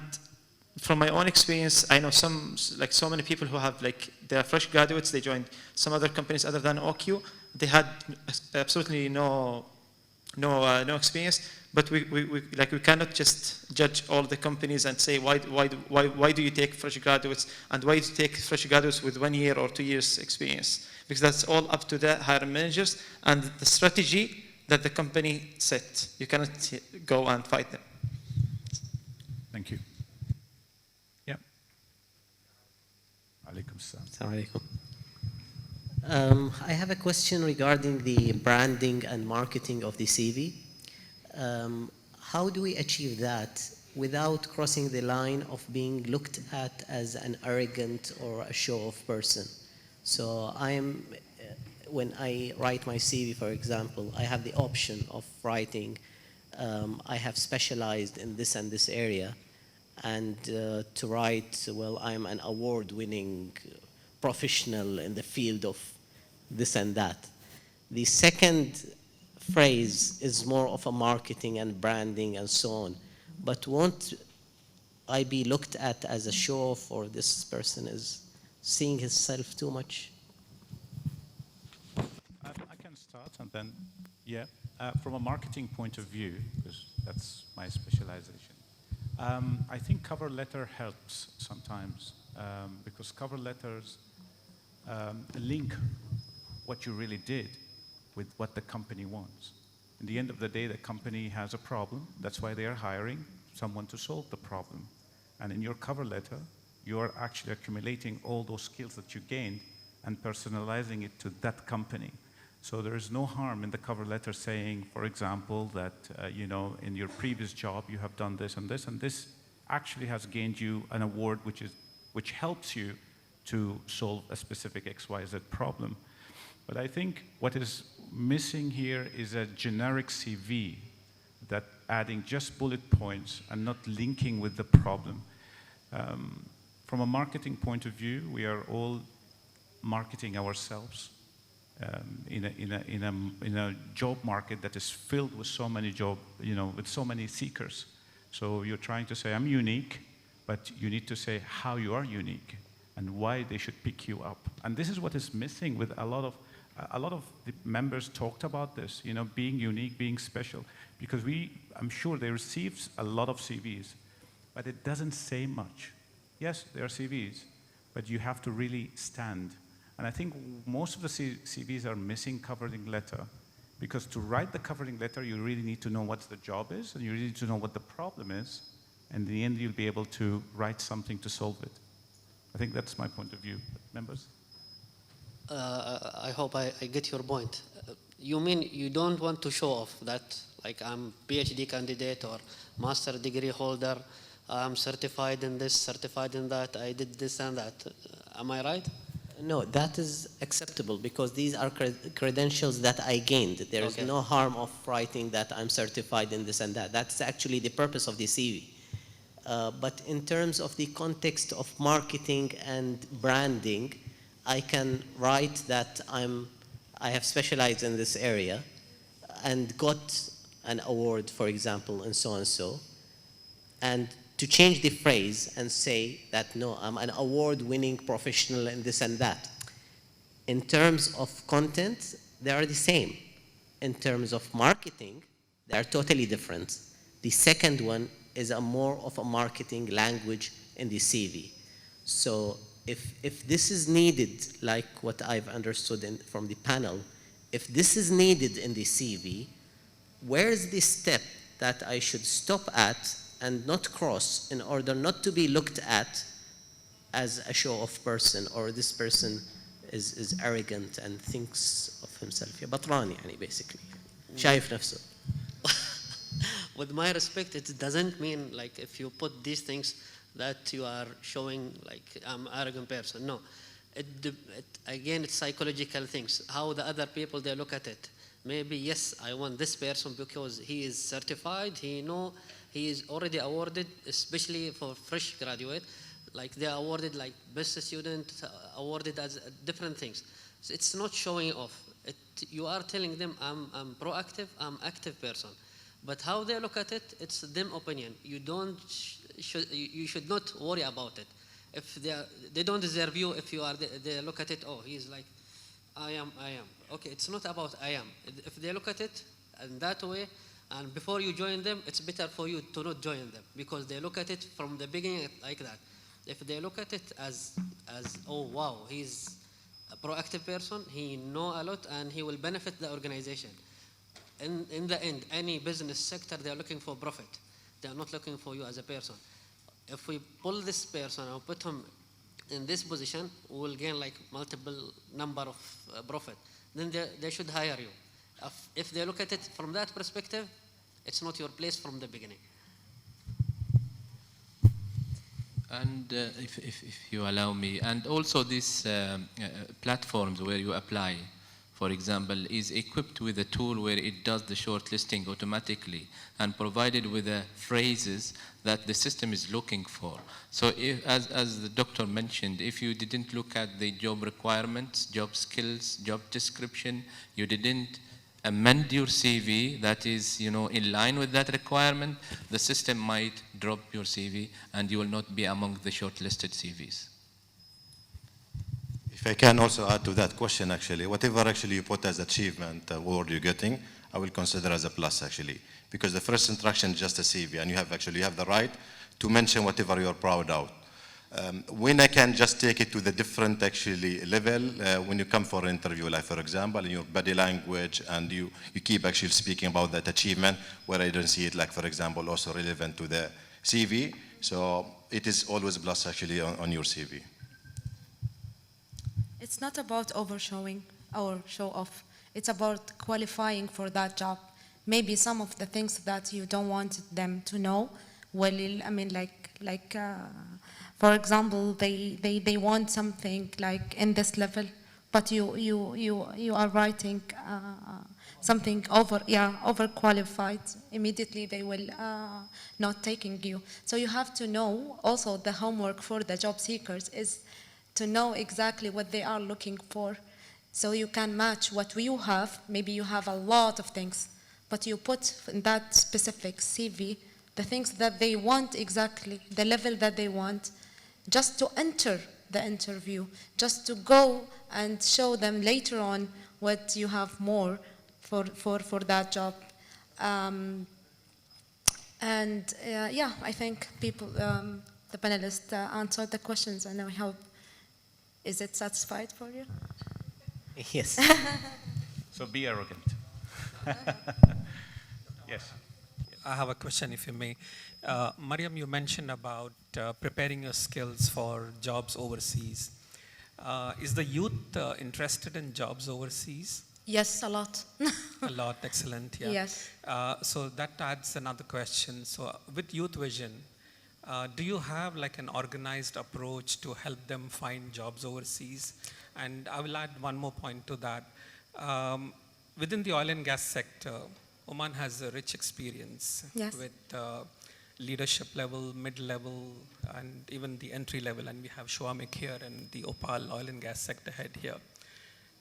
from my own experience, I know so many people who have they are fresh graduates, they joined some other companies other than OQ, they had absolutely no experience, but we cannot just judge all the companies and say why do you take fresh graduates, and why do you take fresh graduates with 1 year or 2 years experience, because that's all up to the hiring managers and the strategy that the company set. You cannot go and fight them. Thank you. Yeah. Alaikum salam. Assalamu alaikum. I have a question regarding the branding and marketing of the CV. How do we achieve that without crossing the line of being looked at as an arrogant or a show-off person? So when I write my CV, for example, I have the option of writing, I have specialized in this and this area, and to write, well, I'm an award-winning professional in the field of this and that. The second phrase is more of a marketing and branding and so on, but won't I be looked at as a show-off, or this person is seeing himself too much? I can start, and then, yeah, from a marketing point of view, because that's my specialization, I think cover letter helps sometimes, because cover letters link what you really did with what the company wants. In the end of the day, the company has a problem. That's why they are hiring someone to solve the problem. And in your cover letter, you are actually accumulating all those skills that you gained and personalizing it to that company. So there is no harm in the cover letter saying, for example, that in your previous job you have done this, and this actually has gained you an award which helps you to solve a specific XYZ problem. But I think what is missing here is a generic CV that adding just bullet points and not linking with the problem. From a marketing point of view, we are all marketing ourselves in a job market that is filled with so many with so many seekers. So you're trying to say, I'm unique, but you need to say how you are unique and why they should pick you up. And this is what is missing with a lot of the members talked about this, being unique, being special, because I'm sure they received a lot of CVs, but it doesn't say much. Yes, there are CVs, but you have to really stand. And I think most of the CVs are missing covering letter, because to write the covering letter, you really need to know what the job is, and you really need to know what the problem is, and in the end, you'll be able to write something to solve it. I think that's my point of view. Members? I hope I get your point. You mean you don't want to show off that, I'm PhD candidate or master degree holder, I'm certified in this, certified in that, I did this and that. Am I right? No, that is acceptable, because these are credentials that I gained. There is no harm of writing that I'm certified in this and that. That's actually the purpose of the CV. But in terms of the context of marketing and branding, I can write that I'm I have specialized in this area and got an award, for example, and so and so, and to change the phrase and say that, no, I'm an award-winning professional in this and that. In terms of content, they are the same. In terms of marketing, they are totally different. The second one is a more of a marketing language in the CV. So if this is needed, like what I've understood from the panel, if this is needed in the CV, where is the step that I should stop at and not cross in order not to be looked at as a show-off person, or this person is arrogant and thinks of himself. بطران يعني basically. شايف نفسه. With my respect, it doesn't mean like if you put these things that you are showing like I'm an arrogant person. No, again, it's psychological things. How the other people, they look at it. Maybe, yes, I want this person because he is certified, he is already awarded, especially for fresh graduate, like they are awarded like best student, awarded as different things. So it's not showing off. You are telling them I'm proactive, I'm active person. But how they look at it, it's them opinion. You should not worry about it. If they don't deserve you, if you are, they look at it, oh, he's like, I am. Okay, it's not about I am. If they look at it in that way, and before you join them, it's better for you to not join them, because they look at it from the beginning like that. If they look at it as oh wow, he's a proactive person, he know a lot, and he will benefit the organization. In the end, any business sector, they are looking for profit. They are not looking for you as a person. If we pull this person and put him in this position, we will gain like multiple number of profit. Then they should hire you. If they look at it from that perspective, it's not your place from the beginning. And if you allow me, and also these platforms where you apply, for example, is equipped with a tool where it does the shortlisting automatically and provided with the phrases that the system is looking for. So if, as the doctor mentioned, if you didn't look at the job requirements, job skills, job description, you didn't amend your CV that is, in line with that requirement, the system might drop your CV and you will not be among the shortlisted CVs. If I can also add to that question, actually, whatever actually you put as achievement award you're getting, I will consider as a plus, actually, because the first interaction is just a CV, and you have the right to mention whatever you're proud of. When I can just take it to the different actually level, when you come for an interview, like for example, in your body language, and you keep actually speaking about that achievement, where I don't see it, like for example, also relevant to the CV. So it is always a plus actually on your CV. It's not about overshowing or show off. It's about qualifying for that job. Maybe some of the things that you don't want them to know, well, I mean, for example, they want something like in this level, but you are writing something overqualified. Immediately they will not taking you. So you have to know. Also, the homework for the job seekers is to know exactly what they are looking for, so you can match what you have. Maybe you have a lot of things, but you put in that specific CV the things that they want exactly, the level that they want, just to enter the interview, just to go and show them later on what you have more for that job. I think people, the panelists answered the questions, and I hope. Is it satisfied for you? Yes. So be arrogant. Yes. I have a question, if you may. Maryam, you mentioned about preparing your skills for jobs overseas. Is the youth interested in jobs overseas? Yes, a lot. A lot, excellent, yeah. Yes. So that adds another question. So with Youth Vision, do you have like an organized approach to help them find jobs overseas? And I will add one more point to that. Within the oil and gas sector, Oman has a rich experience with leadership level, mid-level, and even the entry level. And we have Shawamikh here and the Opal oil and gas sector head here.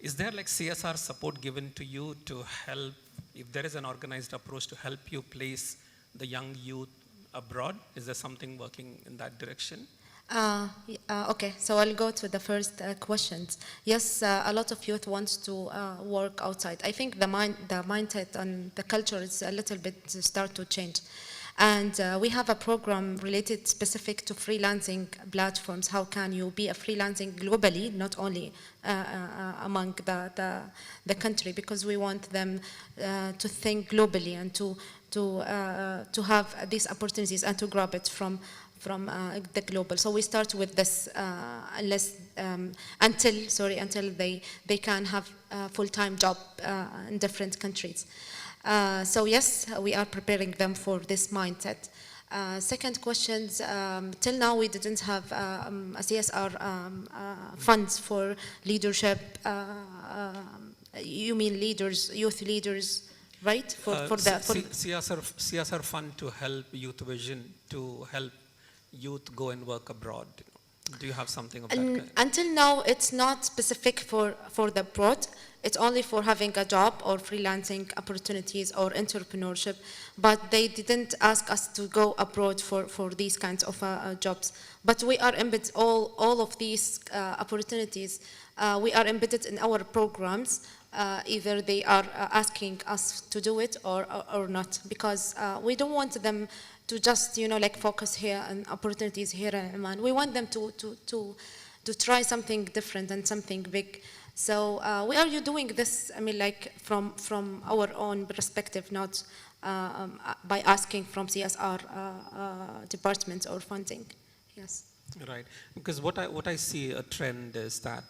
Is there like CSR support given to you to help, if there is an organized approach to help you place the young youth abroad? Is there something working in that direction? Okay, so I'll go to the first questions. Yes, a lot of youth wants to work outside. I think the mindset and the culture is a little bit start to change. And we have a program related specific to freelancing platforms. How can you be a freelancing globally, not only among the country, because we want them to think globally and to have these opportunities and to grab it from the global. So we start with this until they can have a full-time job in different countries. So yes, we are preparing them for this mindset. Second questions, till now we didn't have a CSR funds for leadership. You mean leaders, youth leaders, right? For CSR fund to help Youth Vision, to help youth go and work abroad. Do you have something of that kind? Until now, it's not specific for the abroad. It's only for having a job or freelancing opportunities or entrepreneurship. But they didn't ask us to go abroad for these kinds of jobs. But we are embedded all of these opportunities. We are embedded in our programs. Either they are asking us to do it or not, because we don't want them to just focus here on opportunities here in Oman. We want them to try something different and something big. So we are doing this, from our own perspective, not by asking from CSR departments or funding. Yes. Right, because what I see a trend is that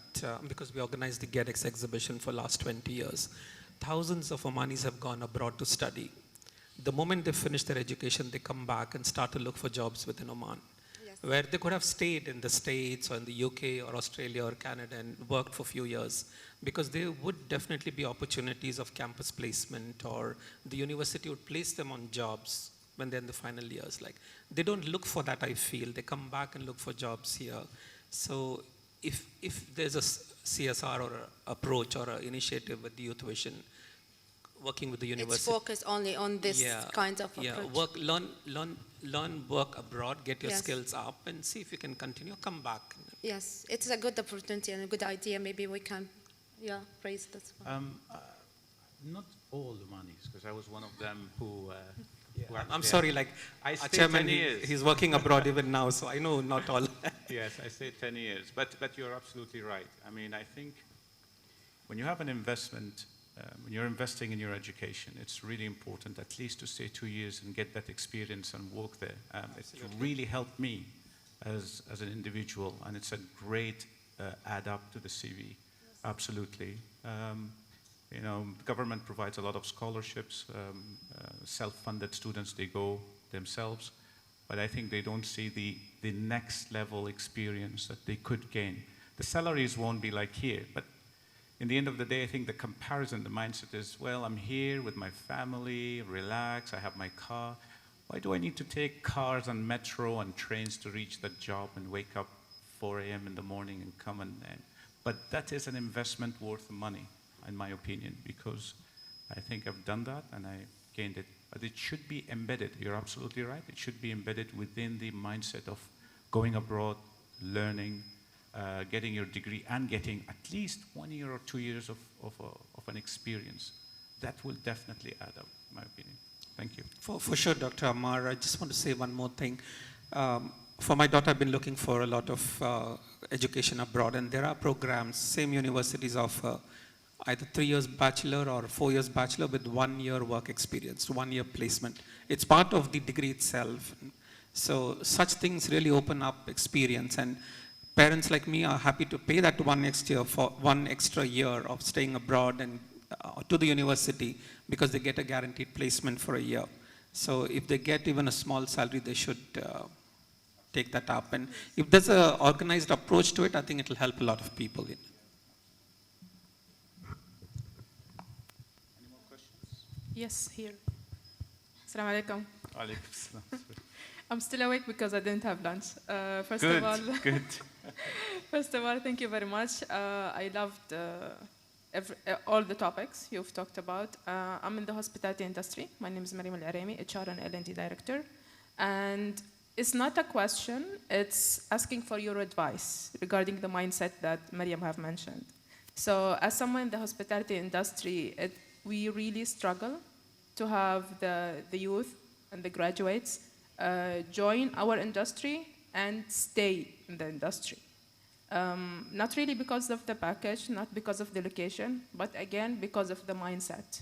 because we organized the GEDx exhibition for last 20 years, thousands of Omanis have gone abroad to study. The moment they finish their education, they come back and start to look for jobs within Oman, where they could have stayed in the States or in the UK or Australia or Canada and worked for a few years, because there would definitely be opportunities of campus placement, or the university would place them on jobs when they're in the final years. Like, they don't look for that, I feel. They come back and look for jobs here. So if there's a CSR or an approach or an initiative with the Youth Vision, working with the university. It's focused only on this kind of approach. Learn, work abroad, get your skills up, and see if you can continue, come back. Yes, it's a good opportunity and a good idea. Maybe we can, raise this one. Not all the monies, because I was one of them who I'm sorry, I stayed chairman, 10 years. He's working abroad even now, so I know not all. Yes, I stayed 10 years, but you're absolutely right. I think when you have an investment, when you're investing in your education, it's really important at least to stay 2 years and get that experience and work there. It really helped me as an individual, and it's a great add up to the CV. Absolutely. The government provides a lot of scholarships, self-funded students, they go themselves, but I think they don't see the next level experience that they could gain. The salaries won't be like here, but in the end of the day, I think the comparison, the mindset is, well, I'm here with my family, relax, I have my car. Why do I need to take cars and metro and trains to reach that job and wake up 4 a.m. in the morning and come but that is an investment worth the money, in my opinion, because I think I've done that and I gained it. But it should be embedded, you're absolutely right, it should be embedded within the mindset of going abroad, learning, getting your degree and getting at least 1 year or 2 years of an experience. That will definitely add up, in my opinion. Thank you. For sure, Dr. Ammar, I just want to say one more thing. For my daughter, I've been looking for a lot of education abroad, and there are programs, same universities offer either 3 years bachelor or 4 years bachelor with 1 year work experience, 1 year placement. It's part of the degree itself. So such things really open up experience, and parents like me are happy to pay that 1 extra year of staying abroad and to the university, because they get a guaranteed placement for a year. So if they get even a small salary, they should take that up. And if there's an organized approach to it, I think it will help a lot of people. Any more questions? Yes, here. Assalamu alaikum. Alaikum salam. I'm still awake because I didn't have lunch. First of all, thank you very much. I loved all the topics you've talked about. I'm in the hospitality industry. My name is Maryam Al-Arami, HR and L&D Director. And it's not a question, it's asking for your advice regarding the mindset that Maryam have mentioned. So as someone in the hospitality industry, we really struggle to have the youth and the graduates join our industry and stay in the industry. Not really because of the package, not because of the location, but again, because of the mindset.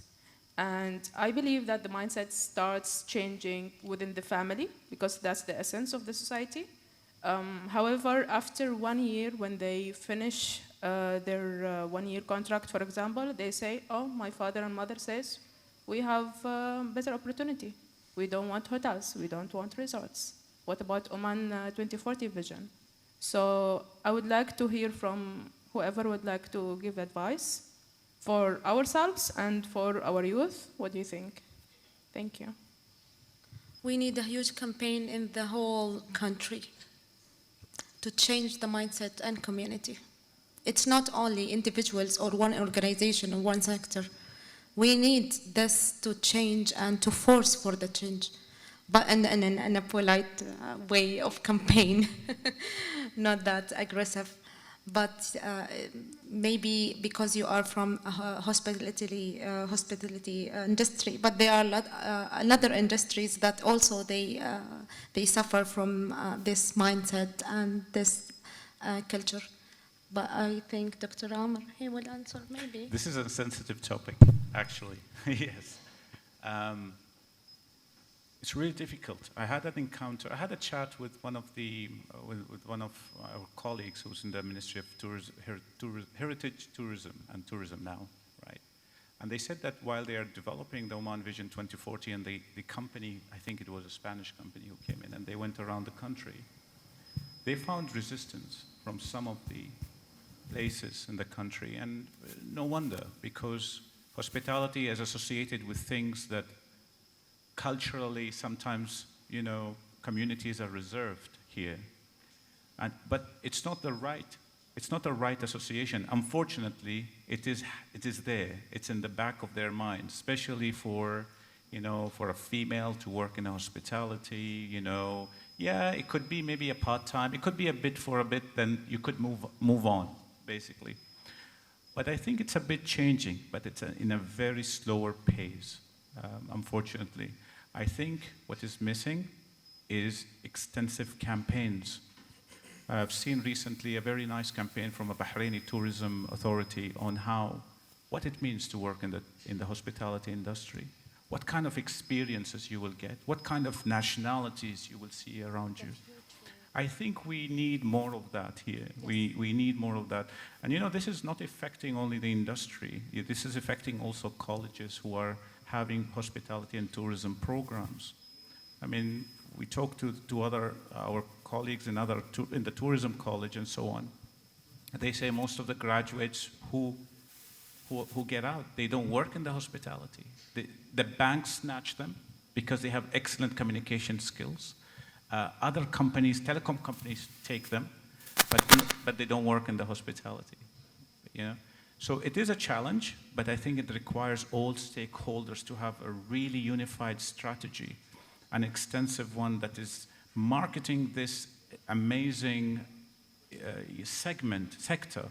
And I believe that the mindset starts changing within the family, because that's the essence of the society. However, after 1 year, when they finish their 1-year contract, for example, they say, oh, my father and mother says, we have better opportunity. We don't want hotels, we don't want resorts. What about Oman 2040 vision? So I would like to hear from whoever would like to give advice for ourselves and for our youth. What do you think? Thank you. We need a huge campaign in the whole country to change the mindset and community. It's not only individuals or one organization or one sector. We need this to change and to force for the change, but in a polite way of campaign, not that aggressive. But maybe because you are from a hospitality industry, but there are other industries that also they suffer from this mindset and this culture. But I think Dr. Ammar, he will answer maybe. This is a sensitive topic, actually. Yes. It's really difficult. I had an encounter. I had a chat with one of our colleagues who's in the Ministry of Heritage, Tourism, and Tourism now, right? And they said that while they are developing the Oman Vision 2040, and the company, I think it was a Spanish company who came in, and they went around the country, they found resistance from some of the places in the country, and no wonder, because hospitality is associated with things that culturally sometimes, communities are reserved here, but it's not the right association. Unfortunately, it is there. It's in the back of their minds, especially for a female to work in hospitality. Yeah, it could be maybe a part-time. It could be a bit, then you could move on, basically. But I think it's a bit changing, but it's in a very slower pace, unfortunately. I think what is missing is extensive campaigns. I've seen recently a very nice campaign from a Bahraini tourism authority on what it means to work in the hospitality industry, what kind of experiences you will get, what kind of nationalities you will see around you. I think we need more of that here. We need more of that. And this is not affecting only the industry. This is affecting also colleges who are having hospitality and tourism programs. I mean, we talk to our colleagues in the tourism college and so on. They say most of the graduates who get out, they don't work in the hospitality. The banks snatch them because they have excellent communication skills. Other companies, telecom companies, take them, but they don't work in the hospitality. So it is a challenge, but I think it requires all stakeholders to have a really unified strategy, an extensive one that is marketing this amazing sector,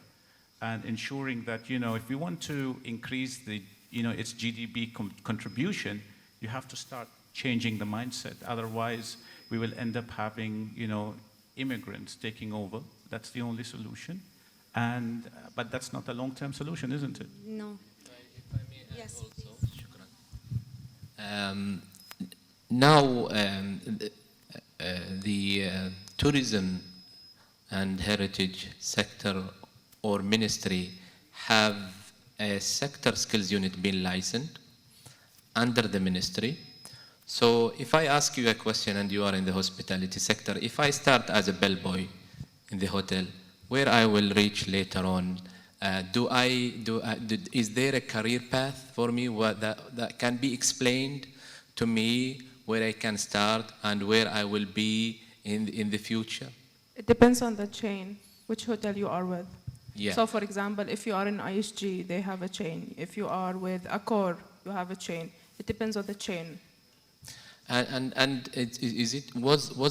and ensuring that, if we want to increase its GDP contribution, you have to start changing the mindset. Otherwise, we will end up having, immigrants taking over. That's the only solution. But that's not a long-term solution, isn't it? No. If I may add yes, also, Shukran. Now, the tourism and heritage sector or ministry have a sector skills unit being licensed under the ministry. So if I ask you a question and you are in the hospitality sector, if I start as a bellboy in the hotel, where I will reach later on, is there a career path for me that can be explained to me, where I can start and where I will be in the future? It depends on the chain, which hotel you are with. Yeah. So for example, if you are in ISG, they have a chain. If you are with Accor, you have a chain. It depends on the chain. Was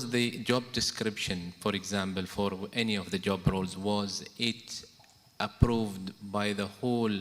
the job description, for example, for any of the job roles, was it approved by the whole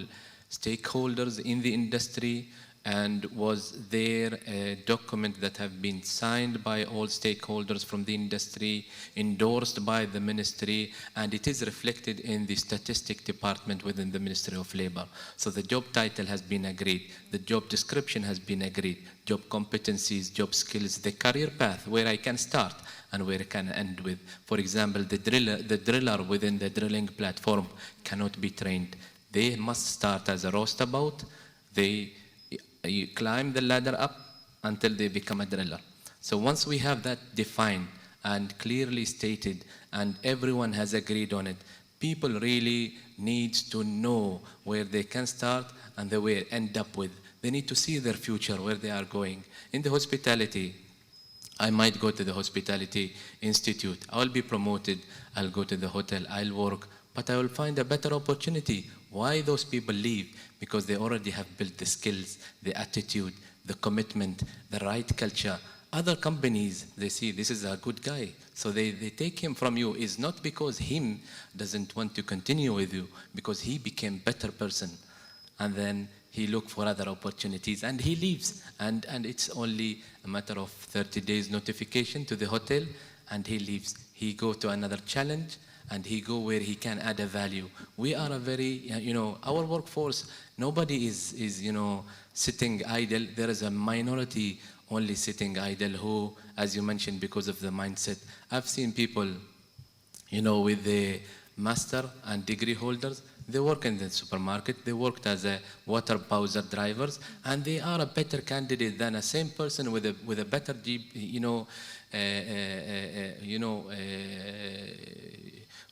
stakeholders in the industry? And was there a document that have been signed by all stakeholders from the industry, endorsed by the ministry, and it is reflected in the statistic department within the Ministry of Labor? So the job title has been agreed, the job description has been agreed, job competencies, job skills, the career path, where I can start and where I can end with. For example, the driller within the drilling platform cannot be trained. They must start as a roastabout. You climb the ladder up until they become a driller. So once we have that defined and clearly stated and everyone has agreed on it, people really need to know where they can start and where end up with. They need to see their future, where they are going. In the hospitality, I might go to the hospitality institute. I'll be promoted. I'll go to the hotel. I'll work. But I will find a better opportunity. Why those people leave? Because they already have built the skills, the attitude, the commitment, the right culture. Other companies, they see this is a good guy, so they take him from you. It's not because him doesn't want to continue with you, because he became better person. And then he look for other opportunities and he leaves. And it's only a matter of 30 days notification to the hotel and he leaves. He go to another challenge and he go where he can add a value. We are a very, our workforce, nobody is sitting idle. There is a minority only sitting idle who, as you mentioned, because of the mindset. I've seen people, with the master and degree holders, they work in the supermarket, they worked as a water bowser drivers, and they are a better candidate than a same person with a better,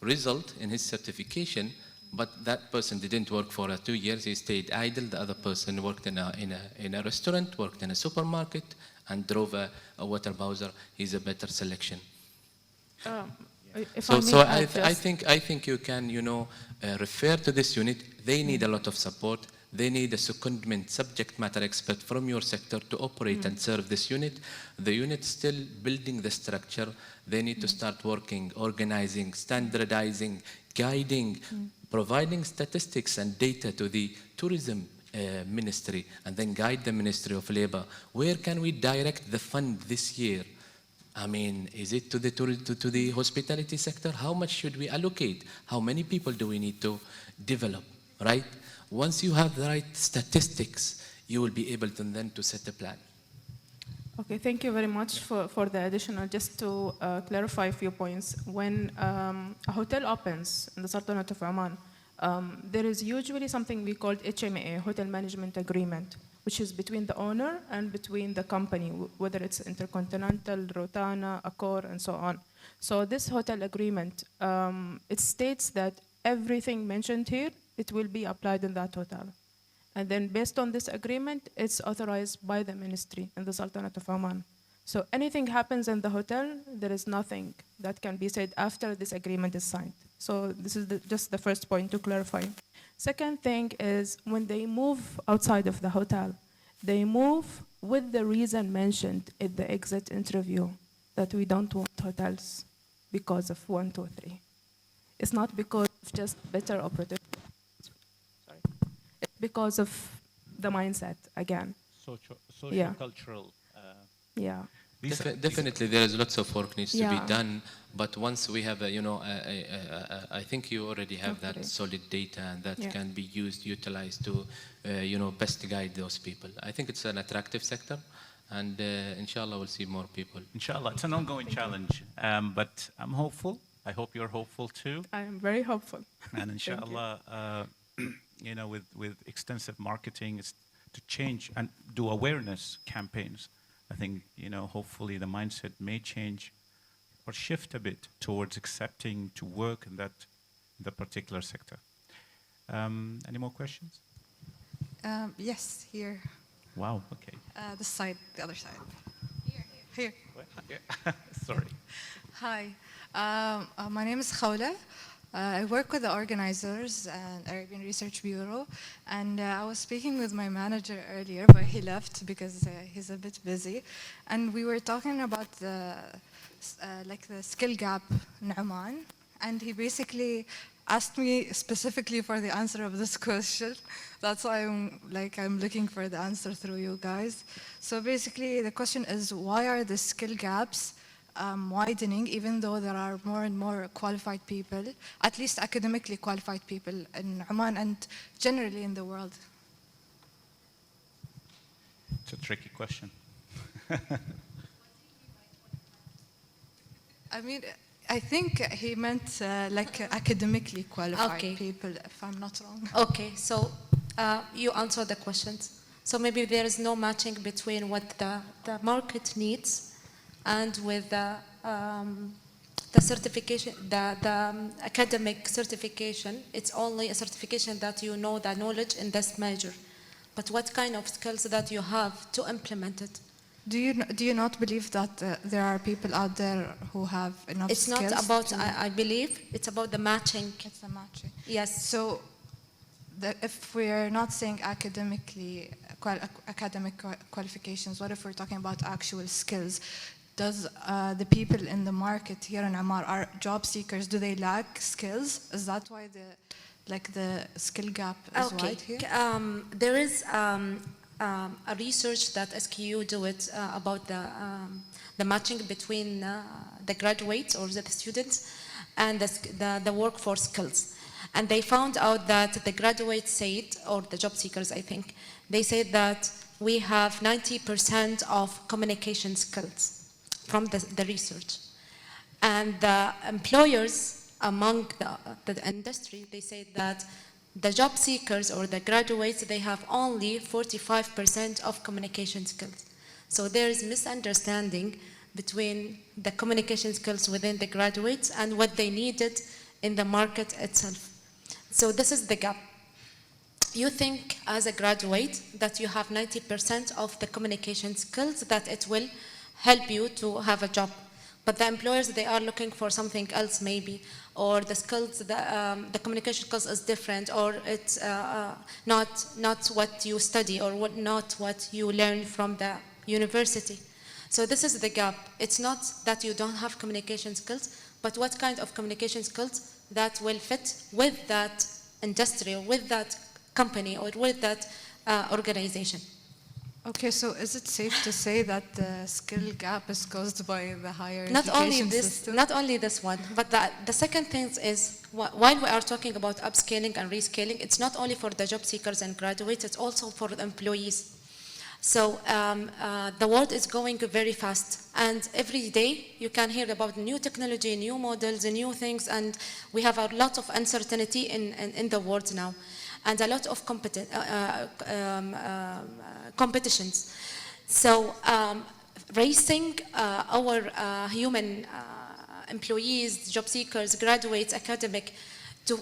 result in his certification, but that person didn't work for 2 years. He stayed idle. The other person worked in a restaurant, worked in a supermarket, and drove a water bowser. He's a better selection. I think you can refer to this unit. They need a lot of support. They need a secondment subject matter expert from your sector to operate and serve this unit. The unit still building the structure. They need to start working, organizing, standardizing, guiding, providing statistics and data to the tourism ministry, and then guide the Ministry of Labor. Where can we direct the fund this year? I mean, is it to the hospitality sector? How much should we allocate? How many people do we need to develop, right? Once you have the right statistics, you will be able to then to set a plan. Okay, thank you very much for the additional. Just to clarify a few points. When a hotel opens in the Sultanate of Oman, there is usually something we call HMA, Hotel Management Agreement, which is between the owner and between the company, whether it's Intercontinental, Rotana, Accor, and so on. So this hotel agreement, it states that everything mentioned here, it will be applied in that hotel. And then based on this agreement, it's authorized by the ministry in the Sultanate of Oman. So anything happens in the hotel, there is nothing that can be said after this agreement is signed. So this is just the first point to clarify. Second thing is when they move outside of the hotel, they move with the reason mentioned in the exit interview that we don't want hotels because of 1, 2, 3. It's not because of just better opportunities. It's because of the mindset again. Social-cultural. Yeah. Definitely, there is lots of work needs to be done. But once we have I think you already have that solid data, and that can be utilized to, best guide those people. I think it's an attractive sector, and inshallah we'll see more people. Inshallah, it's an ongoing challenge, but I'm hopeful. I hope you're hopeful too. I am very hopeful. And inshallah, with extensive marketing, it's to change and do awareness campaigns. I think, hopefully the mindset may change or shift a bit towards accepting to work in the particular sector. Any more questions? Yes, here. Wow, okay. This side, the other side. Here. Sorry. Hi, my name is Khawla. I work with the organizers and Arabian Research Bureau, and I was speaking with my manager earlier, but he left because he's a bit busy. And we were talking about the skill gap in Oman, and he basically asked me specifically for the answer of this question. That's why I'm looking for the answer through you guys. So basically, the question is, why are the skill gaps widening, even though there are more and more qualified people, at least academically qualified people in Oman and generally in the world? It's a tricky question. I mean, I think he meant academically qualified people, if I'm not wrong. Okay, so you answered the questions. So maybe there is no matching between what the market needs and with the certification, the academic certification. It's only a certification that you know the knowledge in this major. But what kind of skills that you have to implement it? Do you not believe that there are people out there who have enough skills? It's not about, I believe, it's about the matching. It's the matching. Yes. So if we're not saying academic qualifications, what if we're talking about actual skills? Does the people in the market here in Ammar are job seekers? Do they lack skills? Is that why the skill gap is wide here? There is a research that SQU do it about the matching between the graduates or the students and the workforce skills. And they found out that the graduates said, or the job seekers I think, they said that we have 90% of communication skills from the research. And the employers among the industry, they say that the job seekers or the graduates, they have only 45% of communication skills. So there is misunderstanding between the communication skills within the graduates and what they needed in the market itself. So this is the gap. You think as a graduate that you have 90% of the communication skills, that it will help you to have a job. But the employers, they are looking for something else maybe, or the skills, the communication skills is different, or it's not what you study, or not what you learn from the university. So this is the gap. It's not that you don't have communication skills, but what kind of communication skills that will fit with that industry, or with that company, or with that organization. Okay, so is it safe to say that the skill gap is caused by the higher not education only this, system? Not only this one, but the second thing is, while we are talking about upscaling and rescaling, it's not only for the job seekers and graduates, it's also for the employees. So the world is going very fast, and every day you can hear about new technology, new models, new things, and we have a lot of uncertainty in the world now, and a lot of competitions. So raising our human employees, job seekers, graduates, academic, to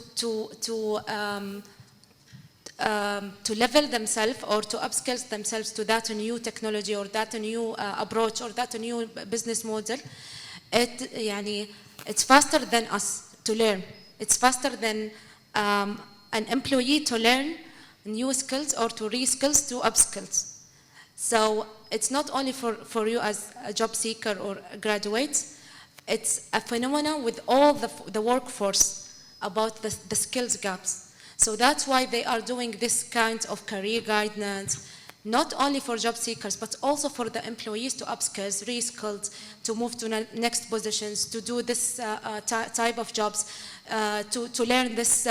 level themselves or to upskill themselves to that new technology or that new approach or that new business model, it's faster than us to learn. It's faster than an employee to learn new skills or to reskills to upskills. So it's not only for you as a job seeker or graduates, it's a phenomenon with all the workforce about the skills gaps. So that's why they are doing this kind of career guidance, not only for job seekers, but also for the employees to upskills, reskills, to move to next positions, to do this type of jobs, to learn this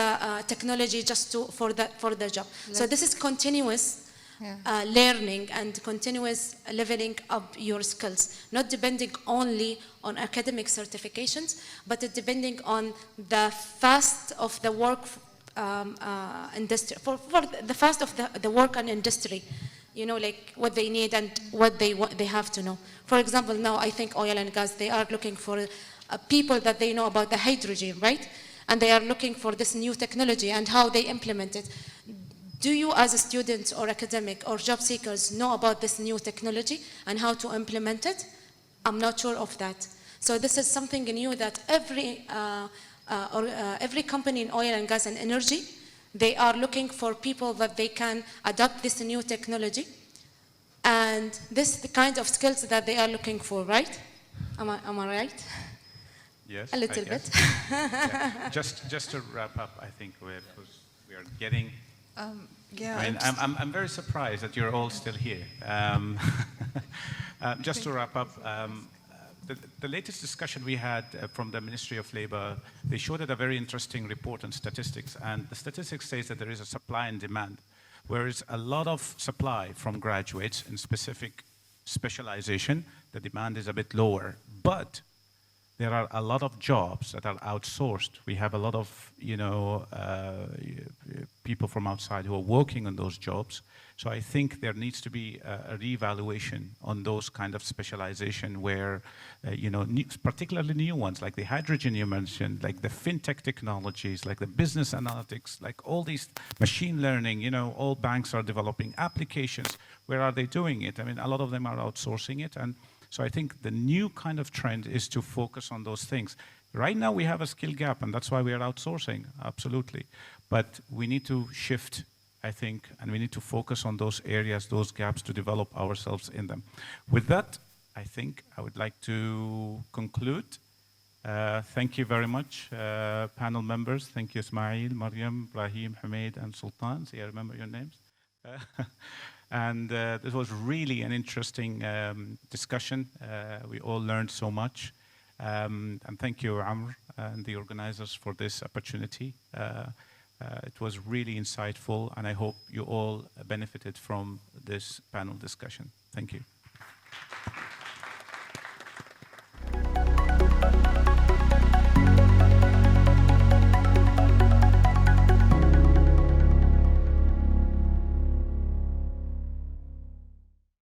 technology just for the job. So this is continuous learning and continuous leveling up your skills, not depending only on academic certifications, but depending on the fast of the work industry, for the fast of the work and industry, like what they need and what they have to know. For example, now I think oil and gas, they are looking for people that they know about the hydrogen, right? And they are looking for this new technology and how they implement it. Do you as a student or academic or job seekers know about this new technology and how to implement it? I'm not sure of that. So this is something new that every every company in oil and gas and energy, they are looking for people that they can adopt this new technology. And this is the kind of skills that they are looking for, right? Am I right? Yes. A little bit. Yeah. Just to wrap up, I think we are getting. Yeah. I mean, I'm very surprised that you're all still here. Just to wrap up, the latest discussion we had from the Ministry of Labour, they showed a very interesting report on statistics, and the statistics says that there is a supply and demand. Whereas a lot of supply from graduates in specific specialization, the demand is a bit lower. But there are a lot of jobs that are outsourced. We have a lot of, people from outside who are working on those jobs. So I think there needs to be a reevaluation on those kind of specialization where, particularly new ones like the hydrogen you mentioned, like the fintech technologies, like the business analytics, like all these machine learning, all banks are developing applications. Where are they doing it? I mean, a lot of them are outsourcing it. And so I think the new kind of trend is to focus on those things. Right now we have a skill gap, and that's why we are outsourcing, absolutely. But we need to shift, I think, and we need to focus on those areas, those gaps, to develop ourselves in them. With that, I think I would like to conclude. Thank you very much, panel members. Thank you, Ismail, Maryam, Ibrahim, Humaid, and Sultan. See, I remember your names. And this was really an interesting discussion. We all learned so much. And thank you, Ammar, and the organizers for this opportunity. It was really insightful, and I hope you all benefited from this panel discussion. Thank you.